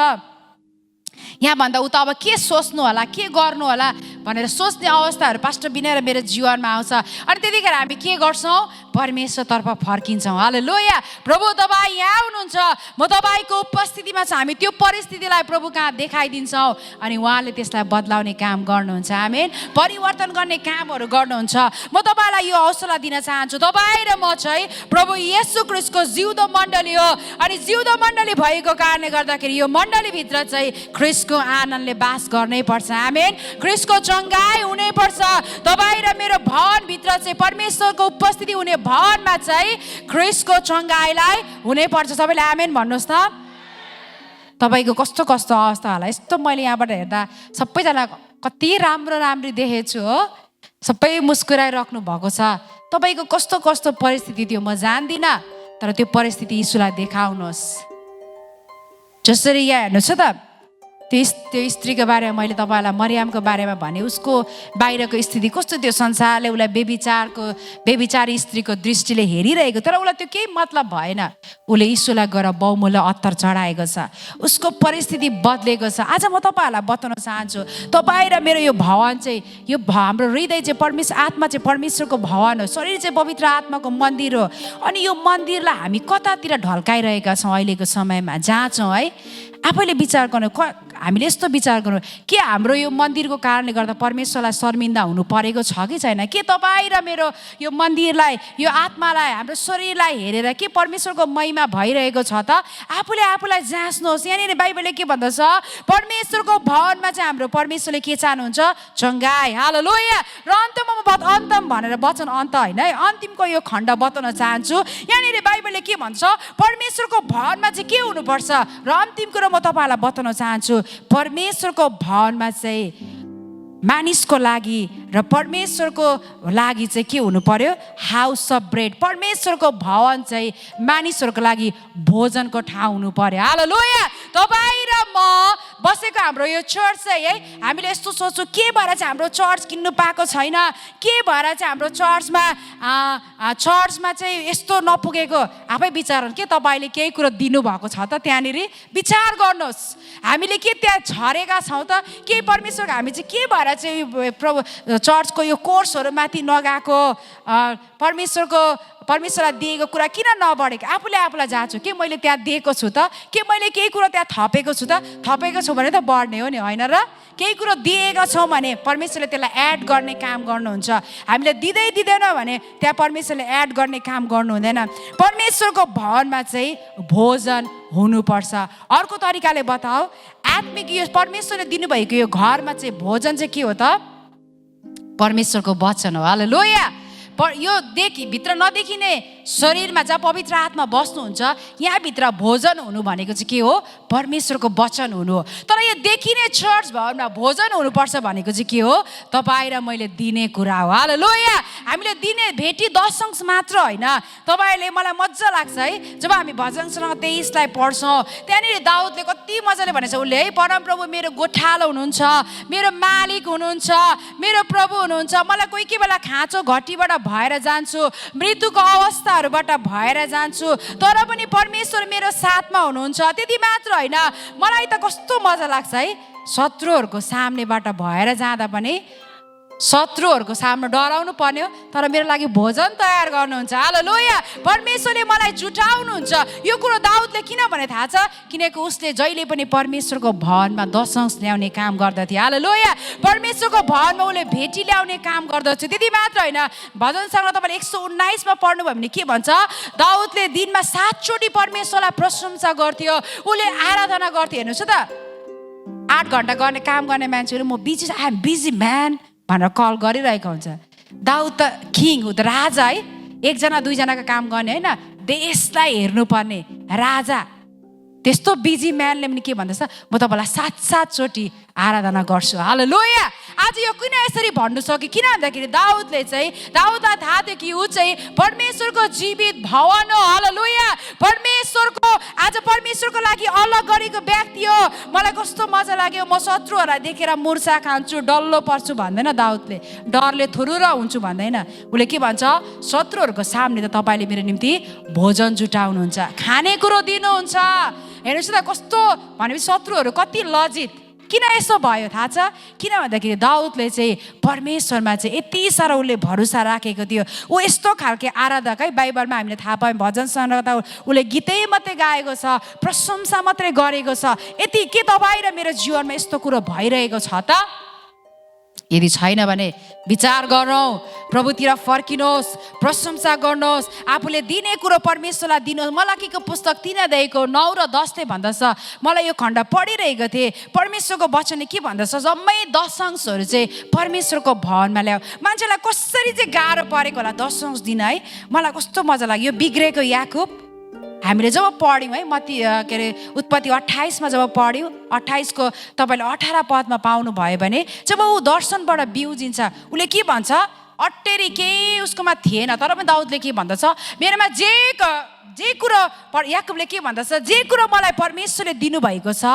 यहाँ भन्दा उता अब के सोच्नु होला, के गर्नु होला भनेर सोच्ने अवस्थाहरू पास्टर बिना र मेरो जीवनमा आउँछ। अनि त्यतिखेर हामी के गर्छौँ? परमेश्वरतर्फ फर्किन्छौँ। हालेलुया। प्रभु तपाईँ यहाँ हुनुहुन्छ, म तपाईँको उपस्थितिमा छ। हामी त्यो परिस्थितिलाई प्रभु कहाँ देखाइदिन्छौँ अनि उहाँले त्यसलाई बदलाउने काम गर्नुहुन्छ। आमेन। परिवर्तन गर्ने कामहरू गर्नुहुन्छ। म तपाईँलाई यो हौसला दिन चाहन्छु, तपाईँ र म चाहिँ प्रभु येशू ख्रीष्टको जिउँदो मण्डली हो। अनि जिउँदो मण्डली भएको कारणले गर्दाखेरि यो मण्डलीभित्र चाहिँ ख्रीष्टको आनन्दले बास गर्नै पर्छ। आमेन। ख्रीष्टको चङ्गाई हुनै पर्छ। तपाईँ र मेरो भवनभित्र चाहिँ परमेश्वरको उपस्थिति हुने भवनमा चाहिँ ख्रीष्टको चङ्गाईलाई हुनै पर्छ। सबैले आमेन भन्नुहोस् त। तपाईँको कस्तो अवस्था होला? यस्तो मैले यहाँबाट हेर्दा सबैजना कति राम्रो देखेछु हो, सबै मुस्कुराइराख्नु भएको छ। तपाईँको कस्तो परिस्थिति थियो म जान्दिनँ, तर त्यो परिस्थिति यीशुलाई देखाउनुहोस्। जसरी यहाँ हेर्नुहोस् त, त्यो स्त्रीको बारेमा मैले तपाईँलाई मरियमको बारेमा भने, उसको बाहिरको स्थिति कस्तो थियो, संसारले उसलाई बेबिचारी स्त्रीको दृष्टिले हेरिरहेको, तर उसलाई त्यो केही मतलब भएन। उसले यीशुलाई गएर बहुमूल्य अत्तर चढाएको छ, उसको परिस्थिति बदलेको छ। आज म तपाईँहरूलाई बताउन चाहन्छु, तपाईँ र मेरो यो भवन चाहिँ, यो हाम्रो हृदय चाहिँ आत्मा चाहिँ परमेश्वरको भवन हो, शरीर चाहिँ पवित्र आत्माको मन्दिर हो। अनि यो मन्दिरलाई हामी कतातिर ढल्काइरहेका छौँ अहिलेको समयमा? जाँचौँ है, आफैले विचार गर्नु। हामीले यस्तो विचार गरौँ, के हाम्रो यो मन्दिरको कारणले गर्दा परमेश्वरलाई शर्मिन्दा हुनु परेको छ कि छैन? के तपाईँ र मेरो यो मन्दिरलाई, यो आत्मालाई, हाम्रो शरीरलाई हेरेर के परमेश्वरको महिमा भइरहेको छ त? आफूले आफूलाई जाँच्नुहोस्। यहाँनिर बाइबलले के भन्दछ? परमेश्वरको भवनमा चाहिँ हाम्रो परमेश्वरले के चाहनुहुन्छ? चङ्गाई। हालेलुया। र अन्तम भनेर वचन अन्त होइन है, अन्तिमको यो खण्ड बताउन चाहन्छु। यहाँनिर बाइबलले के भन्छ? परमेश्वरको भवनमा चाहिँ के हुनुपर्छ? र अन्तिम कुरो म तपाईँलाई बताउन चाहन्छु, परमेश्वरको भवनमा चाहिँ मानिसको लागि र परमेश्वरको लागि चाहिँ के हुनु पर्यो? House of bread. परमेश्वरको भवन चाहिँ मानिसहरूको लागि भोजनको ठाउँ हुनु पर्यो। हालेलुया। तपाईँ र म बसेको हाम्रो यो चर्च चाहिँ है, हामीले यस्तो सोच्छौँ के भएर चाहिँ हाम्रो चर्च किन्नु पाएको छैन, के भएर चाहिँ हाम्रो चर्चमा चाहिँ यस्तो नपुगेको? आफै विचार के तपाईँले केही कुरो दिनुभएको छ त? त्यहाँनिर विचार गर्नुहोस्। हामीले के त्यहाँ झरेका छौँ त? के परमेश्वरको हामी चाहिँ के भएर चाहिँ चर्चको यो कोर्सहरू माथि नगएको? परमेश्वरलाई दिएको कुरा किन नबढेको? आफूले आफूलाई जाँच्छु, के मैले त्यहाँ दिएको छु त? के मैले केही कुरो त्यहाँ थपेको छु त? थपेको छु भने त बढ्ने हो नि, होइन र? केही कुरो दिएका छौँ भने परमेश्वरले त्यसलाई एड गर्ने काम गर्नुहुन्छ। हामीले दिँदैन भने त्यहाँ परमेश्वरले एड गर्ने काम गर्नु हुँदैन। परमेश्वरको भवनमा चाहिँ भोजन हुनुपर्छ। अर्को तरिकाले बताऊ, आत्मिक यो परमेश्वरले दिनुभएको यो घरमा चाहिँ भोजन चाहिँ के हो त? परमेश्वरको वचन हो। हालेलुया। यो भित्र नदेखिने शरीरमा जहाँ पवित्र आत्मा बस्नुहुन्छ, यहाँभित्र भोजन हुनु भनेको चाहिँ के हो? परमेश्वरको वचन हुनु हो। तर यो देखिने चर्च भवनमा भोजन हुनुपर्छ भनेको चाहिँ के हो? तपाईँ र मैले दिने कुरा हो। हालेलुया। हामीले दिने भेटी 10 अंश मात्र होइन। तपाईँले, मलाई मजा लाग्छ है जब हामी भजन सङ्ग 23 पढ्छौँ, त्यहाँनिर दाउदले कति मजाले भनेछ, उसले है, परमप्रभु मेरो गोठालो हुनुहुन्छ, मेरो मालिक हुनुहुन्छ, मेरो प्रभु हुनुहुन्छ। मलाई कोही कोही बेला खाँचो घटीबाट भएर जान्छु, मृत्युको अवस्थाहरूबाट भएर जान्छु, तर पनि परमेश्वर मेरो साथमा हुनुहुन्छ। त्यति मात्र होइन, मलाई त कस्तो मजा लाग्छ है, शत्रुहरूको सामनेबाट भएर जाँदा पनि शत्रुहरूको सामने डराउनु पर्ने हो, तर मेरो लागि भोजन तयार गर्नुहुन्छ। हालेलुया। परमेश्वरले मलाई जुटाउनुहुन्छ। यो कुरो दाउदले किन भने थाहा छ? किनकि उसले जहिले पनि परमेश्वरको भवनमा 10 अंश ल्याउने काम गर्दथे। हालेलुया। परमेश्वरको भवनमा उसले भेटी ल्याउने काम गर्दछ। त्यति मात्र होइन, भजन सङ्ग्रह तपाईँले 119 पढ्नुभयो भने के भन्छ? दाउदले दिनमा 7 चोटि परमेश्वरलाई प्रशंसा गर्थ्यो, उसले आराधना गर्थ्यो। हेर्नुहोस् त, 8 घन्टा गर्ने काम गर्ने मान्छेहरू म busy, I am busy man भनेर कल गरिरहेको हुन्छ। दाउद त किङ हो, त राजा है, एकजना दुईजनाको काम गर्ने होइन, देशलाई हेर्नुपर्ने राजा। त्यस्तो बिजी म्यानले पनि के भन्दछ? म तपाईँलाई 7 चोटि आराधना गर्छु। हालेलुया। आज यो किन यसरी भन्नु सक्यो? किन भन्दाखेरि दाउदलाई थाहा थियो कि ऊ चाहिँ परमेश्वरको जीवित भवन हो। हालेलुया। आज परमेश्वरको लागि अलग गरेको व्यक्ति हो। मलाई कस्तो मजा लाग्यो, म शत्रुहरूलाई देखेर मुर्छा खान्छु, डल्लो पर्छु भन्दैन दाउदले, डरले थुरुर हुन्छु भन्दैन। उसले के भन्छ? शत्रुहरूको सामने त तपाईँले मेरो निम्ति भोजन जुटाउनुहुन्छ, खाने कुरो दिनुहुन्छ। हेर्नुहोस् त कस्तो भनेपछि शत्रुहरू कति लज्जित। किन यसो भयो थाहा छ? किन भन्दाखेरि दाउदले चाहिँ परमेश्वरमा चाहिँ यति साह्रो उसले भरोसा राखेको थियो। ऊ यस्तो खालके आराधक है, बाइबलमा हामीले थाहा पायौँ, भजन सङ्ग्रह उसले गीतै मात्रै गाएको छ, प्रशंसा मात्रै गरेको छ। यति के तपाईँ र मेरो जीवनमा यस्तो कुरो भइरहेको छ त? यदि छैन भने विचार गरौँ, प्रभुतिर फर्किनुहोस्, प्रशंसा गर्नुहोस्, आफूले दिने कुरो परमेश्वरलाई दिनुहोस्। मलाकीको पुस्तक 3 अध्यायको 9 र 10 भन्दछ, मलाई यो खण्ड पढिरहेको थिएँ, परमेश्वरको वचनले के भन्दछ? जम्मै 10 अंशहरू चाहिँ परमेश्वरको भवनमा ल्याऊ। मान्छेलाई कसरी चाहिँ गाह्रो परेको होला 10 अंश दिन है। मलाई कस्तो मजा लाग्यो, बिग्रेको याकुब हामीले जब पढ्यौँ है, उत्पत्ति 28 जब पढ्यौँ, 28 को तपाईँले 18 पदमा पाउनु भयो भने, जब ऊ दर्शनबाट बिउजिन्छ, उसले के भन्छ? अट्टेरी केही उसकोमा थिएन, तर पनि दाउदले के भन्दछ? मेरोमा जे कुरो, याकुबले के भन्दछ? जे कुरो मलाई परमेश्वरले दिनुभएको छ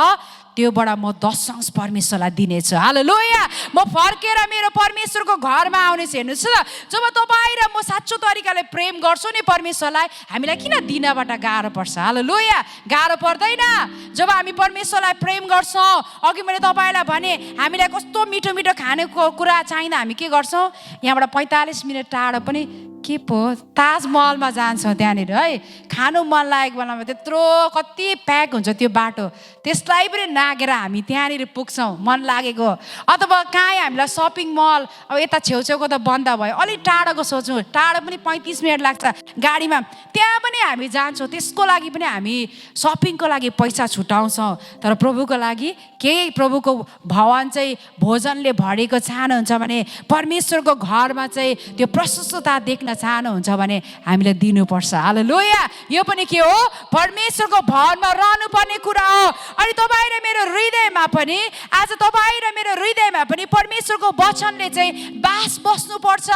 त्योबाट म 10 अंश परमेश्वरलाई दिनेछु। हालेलुया। म फर्केर मेरो परमेश्वरको घरमा आउनेछु। हेर्नुहोस् त, जब तपाईँ र म साँचो तरिकाले प्रेम गर्छौँ नि परमेश्वरलाई, हामीलाई किन दिनबाट गाह्रो पर्छ? हालेलुया। गाह्रो पर्दैन जब हामी परमेश्वरलाई प्रेम गर्छौँ। अघि मैले तपाईँलाई भने हामीलाई कस्तो मिठो मिठो खानेको कुरा चाहिँदा हामी के गर्छौँ? यहाँबाट 45 मिनट टाढो पनि के पो ताजमहलमा जान्छौँ त्यहाँनिर है, खानु मन लागेको बेलामा त्यत्रो कति प्याक हुन्छ त्यो बाटो, त्यसलाई पनि नागेर हामी त्यहाँनिर पुग्छौँ मन लागेको। अथवा काहीँ हामीलाई सपिङ मल अब यता छेउछेउको त बन्द भयो, अलिक टाढोको सोचौँ, टाढो पनि 35 मिनट लाग्छ गाडीमा, त्यहाँ पनि हामी जान्छौँ। त्यसको लागि पनि हामी सपिङको लागि पैसा छुटाउँछौँ। तर प्रभुको लागि केही प्रभुको भवन चाहिँ भोजनले भरेको चाहनुहुन्छ भने, परमेश्वरको घरमा चाहिँ त्यो प्रशस्तता देख्न चाहनुहुन्छ भने हामीले दिनुपर्छ। हालेलुया। यो पनि के हो? परमेश्वरको भवनमा रहनुपर्ने कुरा हो। अनि तपाईँ र मेरो हृदयमा पनि, आज तपाईँ र मेरो हृदयमा पनि परमेश्वरको वचनले चाहिँ बास बस्नुपर्छ।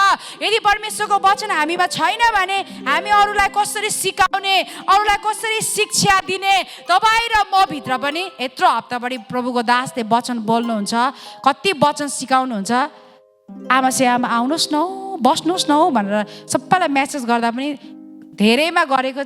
यदि परमेश्वरको वचन हामीमा छैन भने हामी अरूलाई कसरी सिकाउने, अरूलाई कसरी शिक्षा दिने? तपाईँ र म भित्र पनि यत्रो हप्ताभरि प्रभुको दासले वचन बोल्नुहुन्छ, कति वचन सिकाउनुहुन्छ। आमा से आमा आउनुहोस् न हौ, बस्नुहोस् न हौ भनेर सबैलाई मेसेज गर्दा पनि धेरैमा गरेको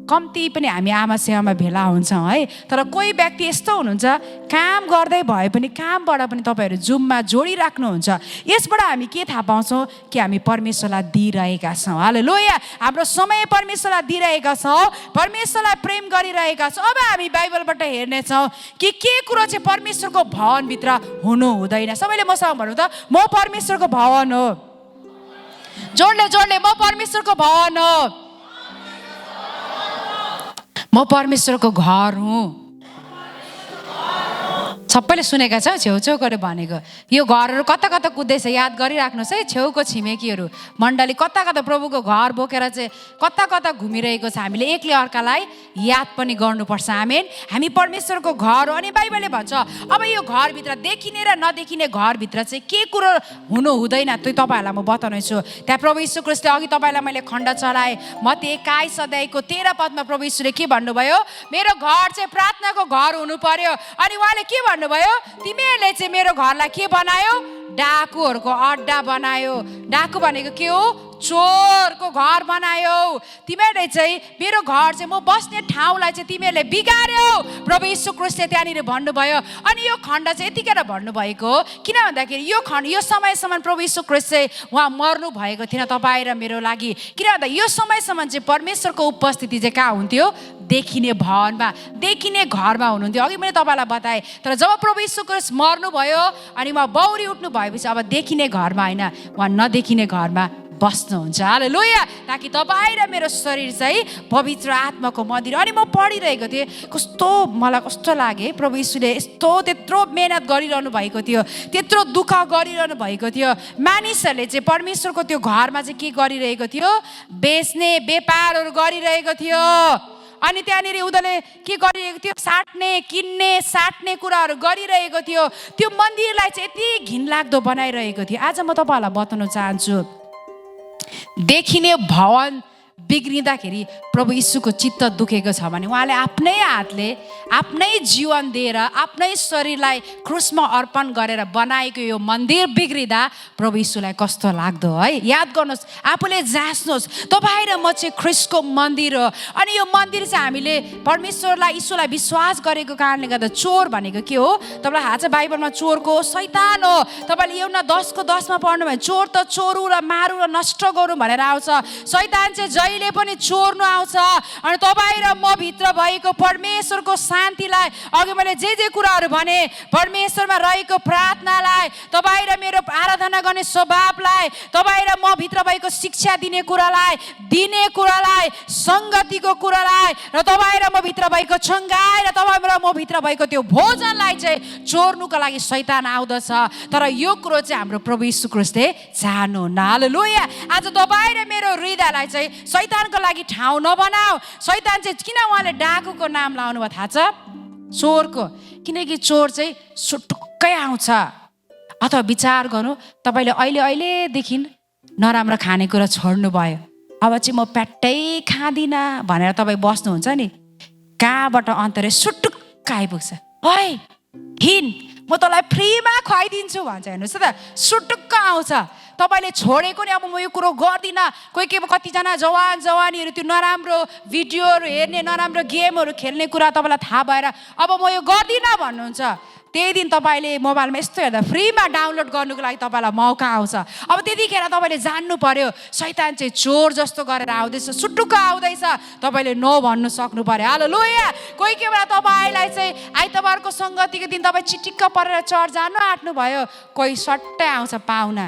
कम्ती पनि हामी आमा सेवामा भेला हुन्छौँ है। तर कोही व्यक्ति यस्तो हुनुहुन्छ, काम गर्दै भए पनि कामबाट पनि तपाईँहरू जुममा जोडिराख्नुहुन्छ। यसबाट हामी के थाहा पाउँछौँ कि हामी परमेश्वरलाई दिइरहेका छौँ। हालेलुया। हाम्रो समय परमेश्वरलाई दिइरहेका छौँ, परमेश्वरलाई प्रेम गरिरहेका छौँ। अब हामी बाइबलबाट हेर्नेछौँ कि के कुरो चाहिँ परमेश्वरको भवनभित्र हुनु हुँदैन। सबैले मसँग भन्नु त, म परमेश्वरको भवन हो। जोडले जोडले, म परमेश्वरको भवन हो, म परमेश्वरको घर हुँ। सबैले सुनेका छ छेउछेउकोले भनेको। यो घरहरू कता कता कुद्दैछ याद गरिराख्नुहोस् है। छेउको छिमेकीहरू मण्डली कता कता प्रभुको घर बोकेर चाहिँ कता कता घुमिरहेको छ। हामीले एकले अर्कालाई याद पनि गर्नुपर्छ। आमेन। हामी परमेश्वरको घर हो। अनि बाइबलले भन्छ अब यो घरभित्र देखिने र नदेखिने घरभित्र चाहिँ के कुरो हुनु हुँदैन त्यो तपाईँहरूलाई म बताउनेछु। त्यहाँ प्रभु यीशु ख्रीष्टले अघि तपाईँलाई मैले खण्ड चढाएँ, मत्ती 21 अध्यायको 13 पदमा प्रभु यीशुले के भन्नुभयो? मेरो घर चाहिँ प्रार्थनाको घर हुनु पर्यो। अनि उहाँले के भन्नुभयो? तिमीहरूले चाहिँ मेरो घरलाई के बनायो? डाकुहरूको अड्डा बनायो। डाकु भनेको के हो? चोरको घर बनायो। तिमीहरूले चाहिँ मेरो घर चाहिँ म बस्ने ठाउँलाई चाहिँ तिमीहरूले बिगार्यो। प्रभु यीशु ख्रीष्टले त्यहाँनिर भन्नुभयो। अनि यो खण्ड चाहिँ यतिखेर भन्नुभएको हो किन भन्दाखेरि यो खण्ड यो समयसम्म प्रभु यीशु ख्रीष्ट चाहिँ उहाँ मर्नु भएको थिएन तपाईँ र मेरो लागि। किन भन्दा यो समयसम्म चाहिँ परमेश्वरको उपस्थिति चाहिँ कहाँ हुन्थ्यो? देखिने भवनमा, देखिने घरमा हुनुहुन्थ्यो। अघि मैले तपाईँलाई बताएँ। तर जब प्रभु यीशु ख्रीष्ट मर्नुभयो अनि उहाँ बौरी उठ्नु भएपछि अब देखिने घरमा होइन, उहाँ नदेखिने घरमा बस्नुहुन्छ। हालेलुया। ताकि तपाईँ र मेरो शरीर चाहिँ पवित्र आत्माको मन्दिर। अनि म पढिरहेको थिएँ, मलाई कस्तो लाग्यो, प्रभु यीशुले यस्तो त्यत्रो मेहनत गरिरहनु भएको थियो, त्यत्रो दुःख गरिरहनु भएको थियो। मानिसहरूले चाहिँ परमेश्वरको त्यो घरमा चाहिँ के गरिरहेको थियो? बेच्ने व्यापारहरू गरिरहेको थियो। अनि त्यहाँनिर उनीहरूले के गरिरहेको थियो? साट्ने कुराहरू गरिरहेको थियो। त्यो मन्दिरलाई चाहिँ यति घिनलाग्दो बनाइरहेको थियो। आज म तपाईँहरूलाई बताउन चाहन्छु, देखिने भवन बिग्रिँदाखेरि प्रभु यीशुको चित्त दुखेको छ भने उहाँले आफ्नै हातले आफ्नै जीवन दिएर आफ्नै शरीरलाई क्रुसमा अर्पण गरेर बनाएको यो मन्दिर बिग्रिँदा प्रभु यीशुलाई कस्तो लाग्दो है। याद गर्नुहोस्, आफूले जाँच्नुहोस्, तपाईँ र म चाहिँ ख्रिस्टको मन्दिर हो। अनि यो मन्दिर चाहिँ हामीले परमेश्वरलाई यीशुलाई विश्वास गरेको कारणले गर्दा चोर भनेको के हो? तपाईँलाई थाहा छ बाइबलमा चोरको शैतान हो। तपाईँले एउटा 10:10 पढ्नु भने चोर त चोरु र मारु र नष्ट गरौँ भनेर आउँछ। शैतान चाहिँ जहिले पनि चोर्नु आउँछ। अनि तपाईँ र म भित्र भएको परमेश्वरको शान्तिलाई, अघि मैले जे कुराहरू भने, परमेश्वरमा रहेको प्रार्थनालाई, तपाईँ र मेरो आराधना गर्ने स्वभावलाई, तपाईँ र म भित्र भएको शिक्षा दिने कुरालाई, सङ्गतिको कुरालाई र तपाईँ र म भित्र भएको छङ्गाई र तपाईँ र म भित्र भएको त्यो भोजनलाई चाहिँ चोर्नुको लागि शैतान आउँदछ। तर यो कुरो चाहिँ हाम्रो प्रभु यीशु ख्रीष्टले चाहनुहुन्न। हालेलुया। आज तपाईँ र मेरो हृदयलाई चाहिँ शैतानको लागि ठाउँ नबनाऊ। शैतान चाहिँ किन उहाँले डाकुको नाम लाउनु भयो थाहा छ? चोरको। किनकि चोर चाहिँ सुटुक्कै आउँछ। अथवा विचार गर्नु, तपाईँले अहिलेदेखि नराम्रो खानेकुरा छोड्नु भयो, अब चाहिँ म प्याट्टै खाँदिनँ भनेर तपाईँ बस्नुहुन्छ नि, कहाँबाट अन्तरे सुटुक्क आइपुग्छ। है हिँड, म तँलाई फ्रीमा खुवाइदिन्छु भन्छ। हेर्नुहोस् त, सुटुक्क आउँछ। तपाईँले छोडेको नि, अब म यो कुरो गर्दिनँ। कोही कतिजना जवानीहरू त्यो नराम्रो भिडियोहरू हेर्ने, नराम्रो गेमहरू खेल्ने कुरा तपाईँलाई थाहा भएर अब म यो गर्दिनँ भन्नुहुन्छ। त्यही दिन तपाईँले मोबाइलमा यस्तो हेर्दा फ्रीमा डाउनलोड गर्नुको लागि तपाईँलाई मौका आउँछ। अब त्यतिखेर तपाईँले जान्नु पर्यो शैतान चाहिँ चोर जस्तो गरेर आउँदैछ, सुटुक्क आउँदैछ, तपाईँले नो भन्नु सक्नु पर्यो। हालेलुया। कोही कोही बेला तपाईँलाई चाहिँ आइतबारको सङ्गतिको दिन तपाईँ चिटिक्क परेर चर्च जानु आँट्नु भयो, कोही सट्टै आउँछ पाहुना,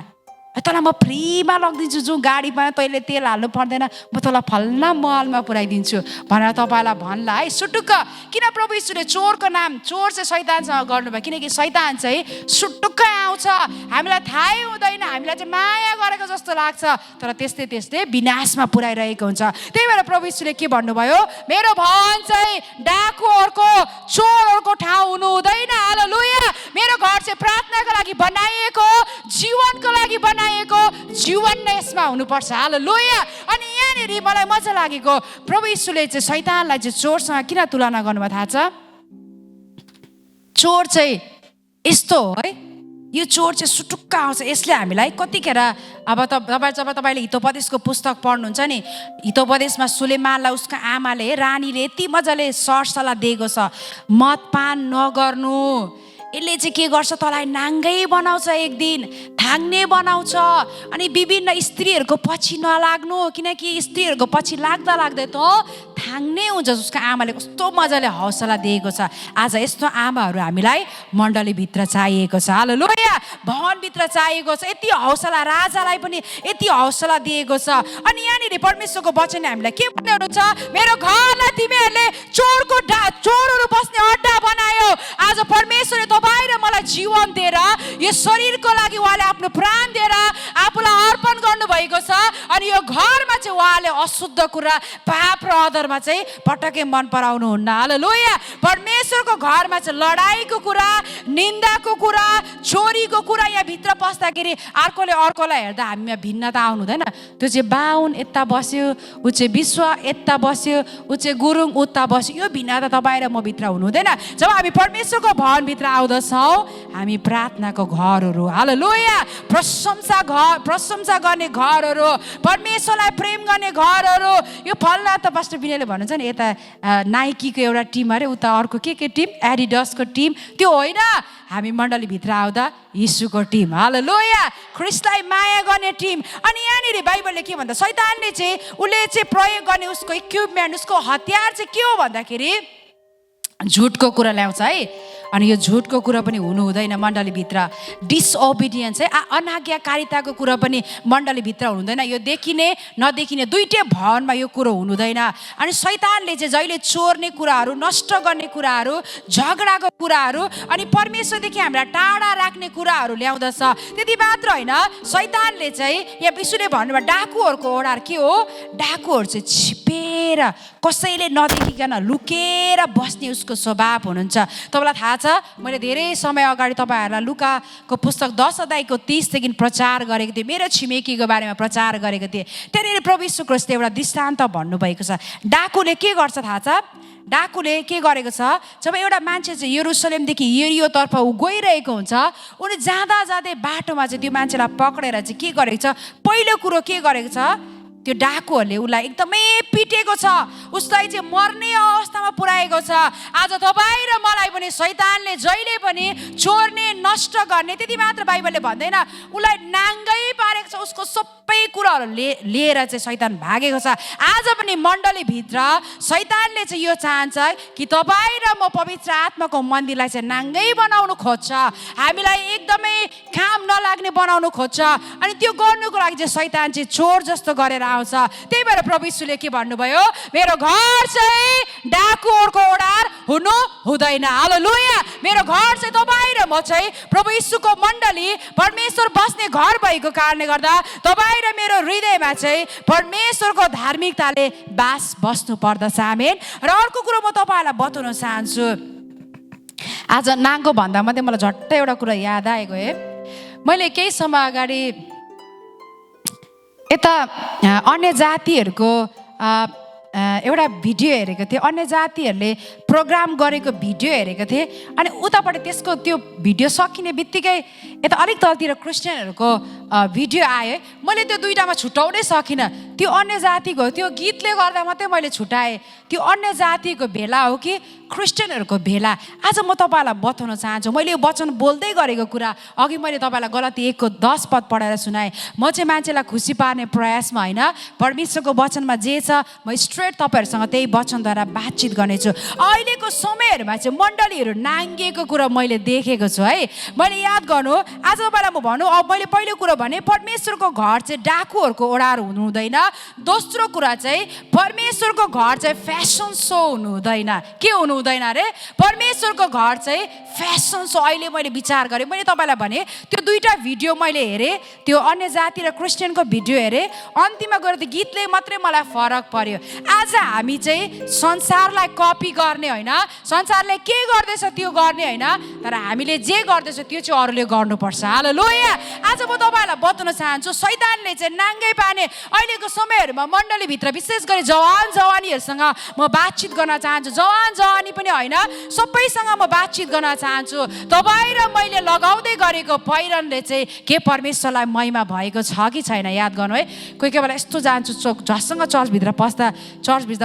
तँलाई म फ्रीमा लगिदिन्छु, जाउँ गाडीमा, तैँले तेल हाल्नु पर्दैन, म तँलाई फल्ना महलमा पुऱ्याइदिन्छु भनेर तपाईँलाई भन्ला है सुटुक्क। किन प्रभु यीशुले चोरको नाम, चोर चाहिँ शैतानसँग गर्नुभयो, किनकि शैतान चाहिँ सुटुक्कै आउँछ, हामीलाई थाहै हुँदैन, हामीलाई चाहिँ माया गरेको जस्तो लाग्छ, तर त्यस्तै त्यस्तै विनाशमा पुऱ्याइरहेको हुन्छ। त्यही भएर प्रभु यीशुले के भन्नुभयो, मेरो भवन चाहिँ डाकुहरूको चोरहरूको ठाउँ हुनु हुँदैन। हालेलुया। मेरो घर चाहिँ प्रार्थनाको लागि बनाइएको, जीवनको लागि बनाइएको, जीवन नै यसमा हुनुपर्छ। हालेलुया। अनि यहाँनिर मलाई मजा लागेको, प्रभु यीशुले चाहिँ शैतानलाई चाहिँ चोरसँग किन तुलना गर्नुभयो थाहा छ? चोर चाहिँ यस्तो हो है, यो चोर चाहिँ सुटुक्क आउँछ, यसले हामीलाई कतिखेर अब जब तपाईँले हितोपदेशको पुस्तक पढ्नुहुन्छ नि, हितोपदेशमा सुलेमानलाई उसको आमाले, रानीले यति मजाले सरसल्लाह दिएको छ, मदपान नगर्नु, यसले चाहिँ के गर्छ, तँलाई नाङ्गै बनाउँछ, एक दिन थाङ्ने बनाउँछ, अनि विभिन्न स्त्रीहरूको पछि नलाग्नु, किनकि स्त्रीहरूको पछि लाग्दा लाग्दै त थाङ्ने हुन्छ। उसको आमाले कस्तो मजाले हौसला दिएको छ। आज यस्तो आमाहरू हामीलाई मण्डलीभित्र चाहिएको छ। हालेलुया। भवनभित्र चाहिएको छ। यति हौसला राजालाई पनि यति हौसला दिएको छ। अनि यहाँनिर परमेश्वरको वचनले हामीलाई के भन्नु छ, मेरो घरलाई तिमीहरूले चोरहरू बस्ने अड्डा बनायो। आज परमेश्वरले तपाईँ र मलाई जीवन दिएर, यो शरीरको लागि उहाँले आफ्नो प्राण दिएर आफूलाई अर्पण गर्नुभएको छ। अनि यो घरमा चाहिँ उहाँले अशुद्ध कुरा, पाप र अदरमा चाहिँ पटक्कै मन पराउनुहुन्न। हालेलुया। परमेश्वरको घरमा चाहिँ लडाइँको कुरा, निन्दाको कुरा, चोरीको कुरा यहाँ भित्र पस्दाखेरि अर्कोले अर्कोलाई हेर्दा हामीमा भिन्नता आउनु हुँदैन। त्यो चाहिँ बाहुन यता बस्यो, ऊ चाहिँ विश्व यता बस्यो, ऊ चाहिँ गुरुङ उता बस्यो, यो भिन्नता तपाईँ र म भित्र हुनु हुँदैन। जब हामी परमेश्वरको भवनभित्र आउँदछौँ, हामी प्रार्थनाको घरहरू, हालेलुया, प्रशंसा गर्ने घरहरू, परमेश्वरलाई प्रेम गर्ने घरहरू। यो फल्ना त पास्टर विनयले भन्नुहुन्छ नि, यता नाइकीको एउटा टिम अरे, उता अर्को के टिम, एडिडासको टिम, त्यो होइन। हामी मण्डलीभित्र आउँदा यीशुको टिम, हालेलुया, ख्रिस्टलाई माया गर्ने टिम। अनि यहाँनिर बाइबलले के भन्दा, शैतानले चाहिँ उसले चाहिँ प्रयोग गर्ने उसको इक्विपमेन्ट, उसको हतियार चाहिँ के हो भन्दाखेरि झुटको कुरा ल्याउँछ है। अनि यो झुटको कुरा पनि हुनु हुँदैन मण्डलीभित्र। डिसओबिडियन्स है, अनाज्ञाकारिताको कुरा पनि मण्डलीभित्र हुँदैन। यो देखिने नदेखिने दुइटै भवनमा यो कुरो हुनुहुँदैन। अनि शैतानले चाहिँ जहिले चोर्ने कुराहरू, नष्ट गर्ने कुराहरू, झगडाको कुराहरू, अनि परमेश्वरदेखि हामीलाई टाढा राख्ने कुराहरू ल्याउँदछ। त्यति मात्र होइन, शैतानले चाहिँ यहाँ विशुले भन्नुभयो डाकुहरूको ओडार के हो, डाकुहरू चाहिँ छिपेर कसैले नदेखिकन लुकेर बस्ने उसको स्वभाव हुनुहुन्छ। तपाईँलाई थाहा छ, मैले धेरै समय अगाडि तपाईँहरूलाई लुकाको पुस्तक 10 अध्यायको 30 प्रचार गरेको थिएँ, मेरो छिमेकीको बारेमा प्रचार गरेको थिएँ। त्यहाँनिर प्रभु यीशु ख्रीष्टले एउटा दृष्टान्त भन्नुभएको छ। डाकुले के गर्छ थाहा छ? डाकुले के गरेको छ, जब एउटा मान्छे चाहिँ यरुसलेमदेखि यरियोतर्फ ऊ गइरहेको हुन्छ, उनी जाँदा जाँदै बाटोमा चाहिँ त्यो मान्छेलाई पक्रेर चाहिँ के गरेको छ, पहिलो कुरो के गरेको छ, त्यो डाकुहरूले उसलाई एकदमै पिटेको छ, उसलाई चाहिँ मर्ने अवस्थामा पुर्याएको छ। आज तपाईँ र मलाई पनि शैतानले जहिले पनि चोर्ने, नष्ट गर्ने, त्यति मात्र बाइबलले भन्दैन, उसलाई नाङ्गै पारेको छ। उसको सबै कुराहरू लिएर चाहिँ शैतान भागेको छ। आज पनि मण्डलीभित्र शैतानले चाहिँ यो चाहन्छ कि तपाईँ र म पवित्र आत्माको मन्दिरलाई चाहिँ नाङ्गै बनाउनु खोज्छ, हामीलाई एकदमै काम नलाग्ने बनाउनु खोज्छ। अनि त्यो गर्नुको लागि चाहिँ शैतान चाहिँ चोर जस्तो गरेर आउँछ। त्यही भएर प्रभु यीशुले के भन्नुभयो, मेरो घर चाहिँ डाकुहरूको ओडार हुनु हुँदैन। हालेलुया। मेरो घर चाहिँ तपाईँ र म चाहिँ प्रभु यीशुको मण्डली, परमेश्वर बस्ने घर भएको कारणले गर्दा तपाईँ र मेरो हृदयमा चाहिँ परमेश्वरको धार्मिकताले बास बस्नु पर्दछ। आमेन। र अर्को कुरो म तपाईँहरूलाई बताउन चाहन्छु, आज नाङ्गो भन्दा मात्रै मलाई झट्टै एउटा कुरा याद आएको है। मैले केही समय अगाडि यता अन्य जातिहरूको एउटा भिडियो हेरेको थिएँ। अन्य जातिहरूले प्रोग्राम गरेको भिडियो हेरेको थिएँ अनि उताबाट त्यसको त्यो भिडियो सकिने बित्तिकै यता अलिक तलतिर क्रिस्चियनहरूको भिडियो आयो। मैले त्यो दुईटामा छुट्याउनै सकिनँ। त्यो अन्य जातिको त्यो गीतले गर्दा मात्रै मैले छुट्याएँ त्यो अन्य जातिको भेला हो कि क्रिस्चियनहरूको भेला। आज म तपाईँलाई बताउन चाहन्छु, मैले यो वचन बोल्दै गरेको कुरा अघि मैले तपाईँलाई गलाती 1:10 पढाएर सुनाएँ। म चाहिँ मान्छेलाई खुसी पार्ने प्रयासमा होइन, परमेश्वरको वचनमा जे छ म स्ट्रेट तपाईँहरूसँग त्यही वचनद्वारा बातचित गर्नेछु। अहिलेको समयहरूमा चाहिँ मण्डलीहरू नाङ्गिएको कुरा मैले देखेको छु है। मैले याद गर्नु, आज तपाईँलाई म भनौँ, अब मैले पहिलो कुरो भने परमेश्वरको घर चाहिँ डाकुहरूको ओडार हुनु हुँदैन। दोस्रो कुरा चाहिँ परमेश्वरको घर चाहिँ फेसन सो हुनु हुँदैन। के हुनु हुँदैन अरे? परमेश्वरको घर चाहिँ फेसन सो। अहिले मैले विचार गरेँ, मैले तपाईँलाई भने त्यो दुईटा भिडियो मैले हेरेँ, त्यो अन्य जाति र क्रिस्चियनको भिडियो हेरेँ, अन्तिममा गएर त्यो गीतले मात्रै मलाई फरक पर्यो। आज हामी चाहिँ संसारलाई कपी गर्ने होइन, संसारले के गर्दैछ त्यो गर्ने होइन, तर हामीले जे गर्दैछ त्यो चाहिँ अरूले गर्नुपर्छ। हालेलुया। आज म तपाईँहरूलाई बताउन चाहन्छु, शैतानले चाहिँ नाङ्गै पार्ने अहिलेको समयहरूमा मण्डलीभित्र विशेष गरी जवान जवानीहरूसँग म बातचित गर्न चाहन्छु। जवान जवानी पनि होइन, सबैसँग म बातचित गर्न चाहन्छु। तपाईँ र मैले लगाउँदै गरेको पहिरनले चाहिँ के परमेश्वरलाई महिमा भएको छ कि छैन याद गर्नु है। कोही कोही बेला यस्तो जान्छु झसँग चर्चभित्र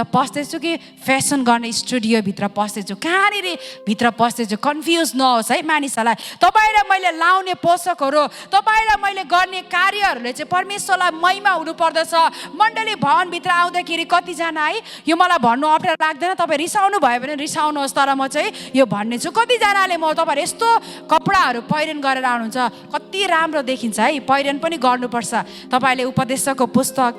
पस्दैछु कि फेसन गर्ने स्टुडियोभित्र पस्दैछु, कहाँनिर भित्र पस्दैछु, कन्फ्युज नहोस् है मानिसहरूलाई। तपाईँ र मैले लाउने पोसाकहरू, तपाईँ र मैले गर्ने कार्यहरूले चाहिँ परमेश्वरलाई महिमा हुनुपर्दछ। मण्डली भवनभित्र आउँदाखेरि कतिजना है, यो मलाई भन्नु अप्ठ्यारो लाग्दैन, तपाईँ रिसाउनु भयो भने रिसाउनुहोस्, तर म चाहिँ यो भन्ने छु। कतिजनाले म तपाईँहरू यस्तो कपडाहरू पहिरन गरेर आउनुहुन्छ, कति राम्रो देखिन्छ है, पहिरन पनि गर्नुपर्छ। तपाईँले उपदेशकको पुस्तक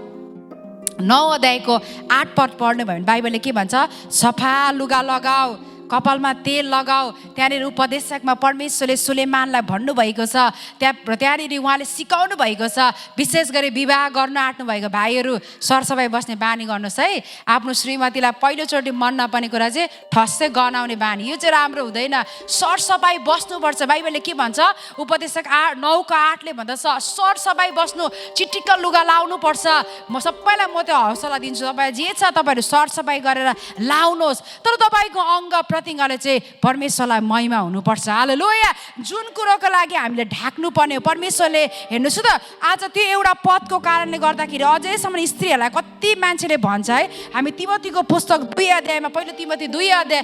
9 अध्यायको 8 पद पढ्नु भयो भने बाइबलले के भन्छ? सफा लुगा लगाऊ, कपालमा तेल लगाऊ। त्यहाँनिर उपदेशकमा परमेश्वरले सुलेमानलाई भन्नुभएको छ, त्यहाँनिर उहाँले सिकाउनु भएको छ। विशेष गरी विवाह गर्न आँट्नु भएको भाइहरू सरसफाइ बस्ने बानी गर्नुहोस् है। आफ्नो श्रीमतीलाई पहिलोचोटि मन नपर्ने कुरा चाहिँ ठस्सै गनाउने बानी, यो चाहिँ राम्रो हुँदैन। सरसफाइ बस्नुपर्छ। बाइबलले के भन्छ? उपदेशक 9:8ले भन्दछ सरसफाइ बस्नु, चिटिक्क लुगा लाउनुपर्छ। म सबैलाई म त्यो हौसला दिन्छु, तपाईँ जे छ तपाईँहरू सरसफाइ गरेर लाउनुहोस्, तर तपाईँको अङ्ग प्रत्यङ्गले चाहिँ परमेश्वरलाई महिमा हुनुपर्छ। हालेलुया। जुन कुरोको लागि हामीले ढाक्नु पर्ने हो, परमेश्वरले हेर्नुहोस् त, आज त्यो एउटा पदको कारणले गर्दाखेरि अझैसम्म स्त्रीहरूलाई कति मान्छेले भन्छ है, हामी तिमोथीको पुस्तक 2 अध्यायमा, पहिलो तिमोथी 2 अध्याय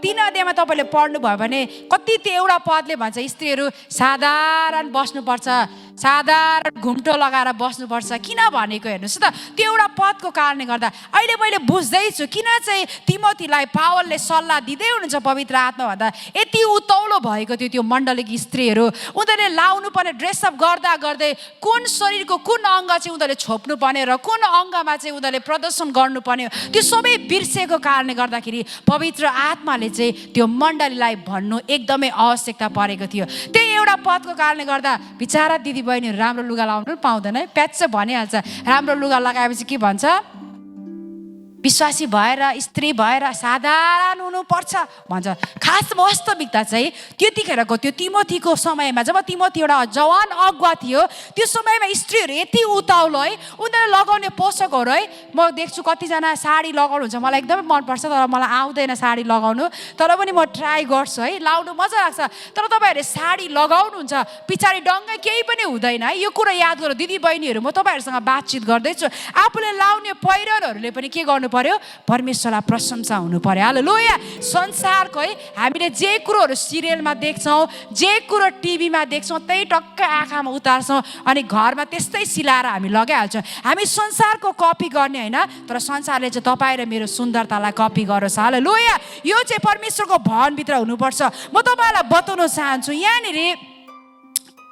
3 अध्यायमा तपाईँले पढ्नुभयो भने कति त्यो एउटा पदले भन्छ स्त्रीहरू साधारण बस्नुपर्छ, साधारण घुम्टो लगाएर बस्नुपर्छ। किन भनेको हेर्नुहोस् त, त्यो एउटा पदको कारणले गर्दा अहिले मैले बुझ्दैछु किन चाहिँ तिमोथीलाई पावलले सल्लाह दिँदै हुनुहुन्छ पवित्र आत्मा भन्दा यति उतौलो भएको थियो। त्यो मण्डलीकी स्त्रीहरू उनीहरूले लाउनु पर्ने ड्रेसअप गर्दा गर्दै कुन शरीरको कुन अङ्ग चाहिँ उनीहरूले छोप्नु पर्ने र कुन अङ्गमा चाहिँ उनीहरूले प्रदर्शन गर्नुपर्ने हो, त्यो सबै बिर्सेको कारणले गर्दाखेरि पवित्र आत्माले चाहिँ त्यो मण्डलीलाई भन्नु एकदमै आवश्यकता परेको थियो। त्यही एउटा पदको कारणले गर्दा बिचारा दिदी बहिनीहरू राम्रो लुगा लाउनु पाउँदैन है। प्याच भनिहाल्छ, राम्रो लुगा लगाएपछि के भन्छ? विश्वासी भएर स्त्री भएर साधारण हुनुपर्छ भन्छ। खास वास्तविकता चाहिँ त्यतिखेरको त्यो तिमोथीको समयमा, जब तिमोथी एउटा जवान अगुवा थियो, त्यो समयमा स्त्रीहरू यति उताउलो है, उनीहरूले लगाउने पोसाकहरू है, म देख्छु कतिजना साडी लगाउनुहुन्छ, मलाई एकदमै मनपर्छ, तर मलाई आउँदैन साडी लगाउनु, तर पनि म ट्राई गर्छु है, लाउनु मजा लाग्छ। तर तपाईँहरूले साडी लगाउनुहुन्छ, पछाडि डङ्गै केही पनि हुँदैन है। यो कुरा याद गर्नु दिदी बहिनीहरू, म तपाईँहरूसँग बातचित गर्दैछु। आफूले लाउने पहिरनहरूले पनि के गर्नु पर्यो? परमेश्वरलाई प्रशंसा हुनु पर्यो। हालेलुया। संसारको है, हामीले जे कुरोहरू सिरियलमा देख्छौँ, जे कुरो टिभीमा देख्छौँ, त्यही टक्कै आँखामा उतार्छौँ अनि घरमा त्यस्तै सिलाएर हामी लगाइहाल्छौँ। हामी संसारको कपी गर्ने होइन, तर संसारले चाहिँ तपाईँ र मेरो सुन्दरतालाई कपी गरोस्। हालेलुया। यो चाहिँ परमेश्वरको भवनभित्र हुनुपर्छ। म तपाईँलाई बताउन चाहन्छु, यहाँनिर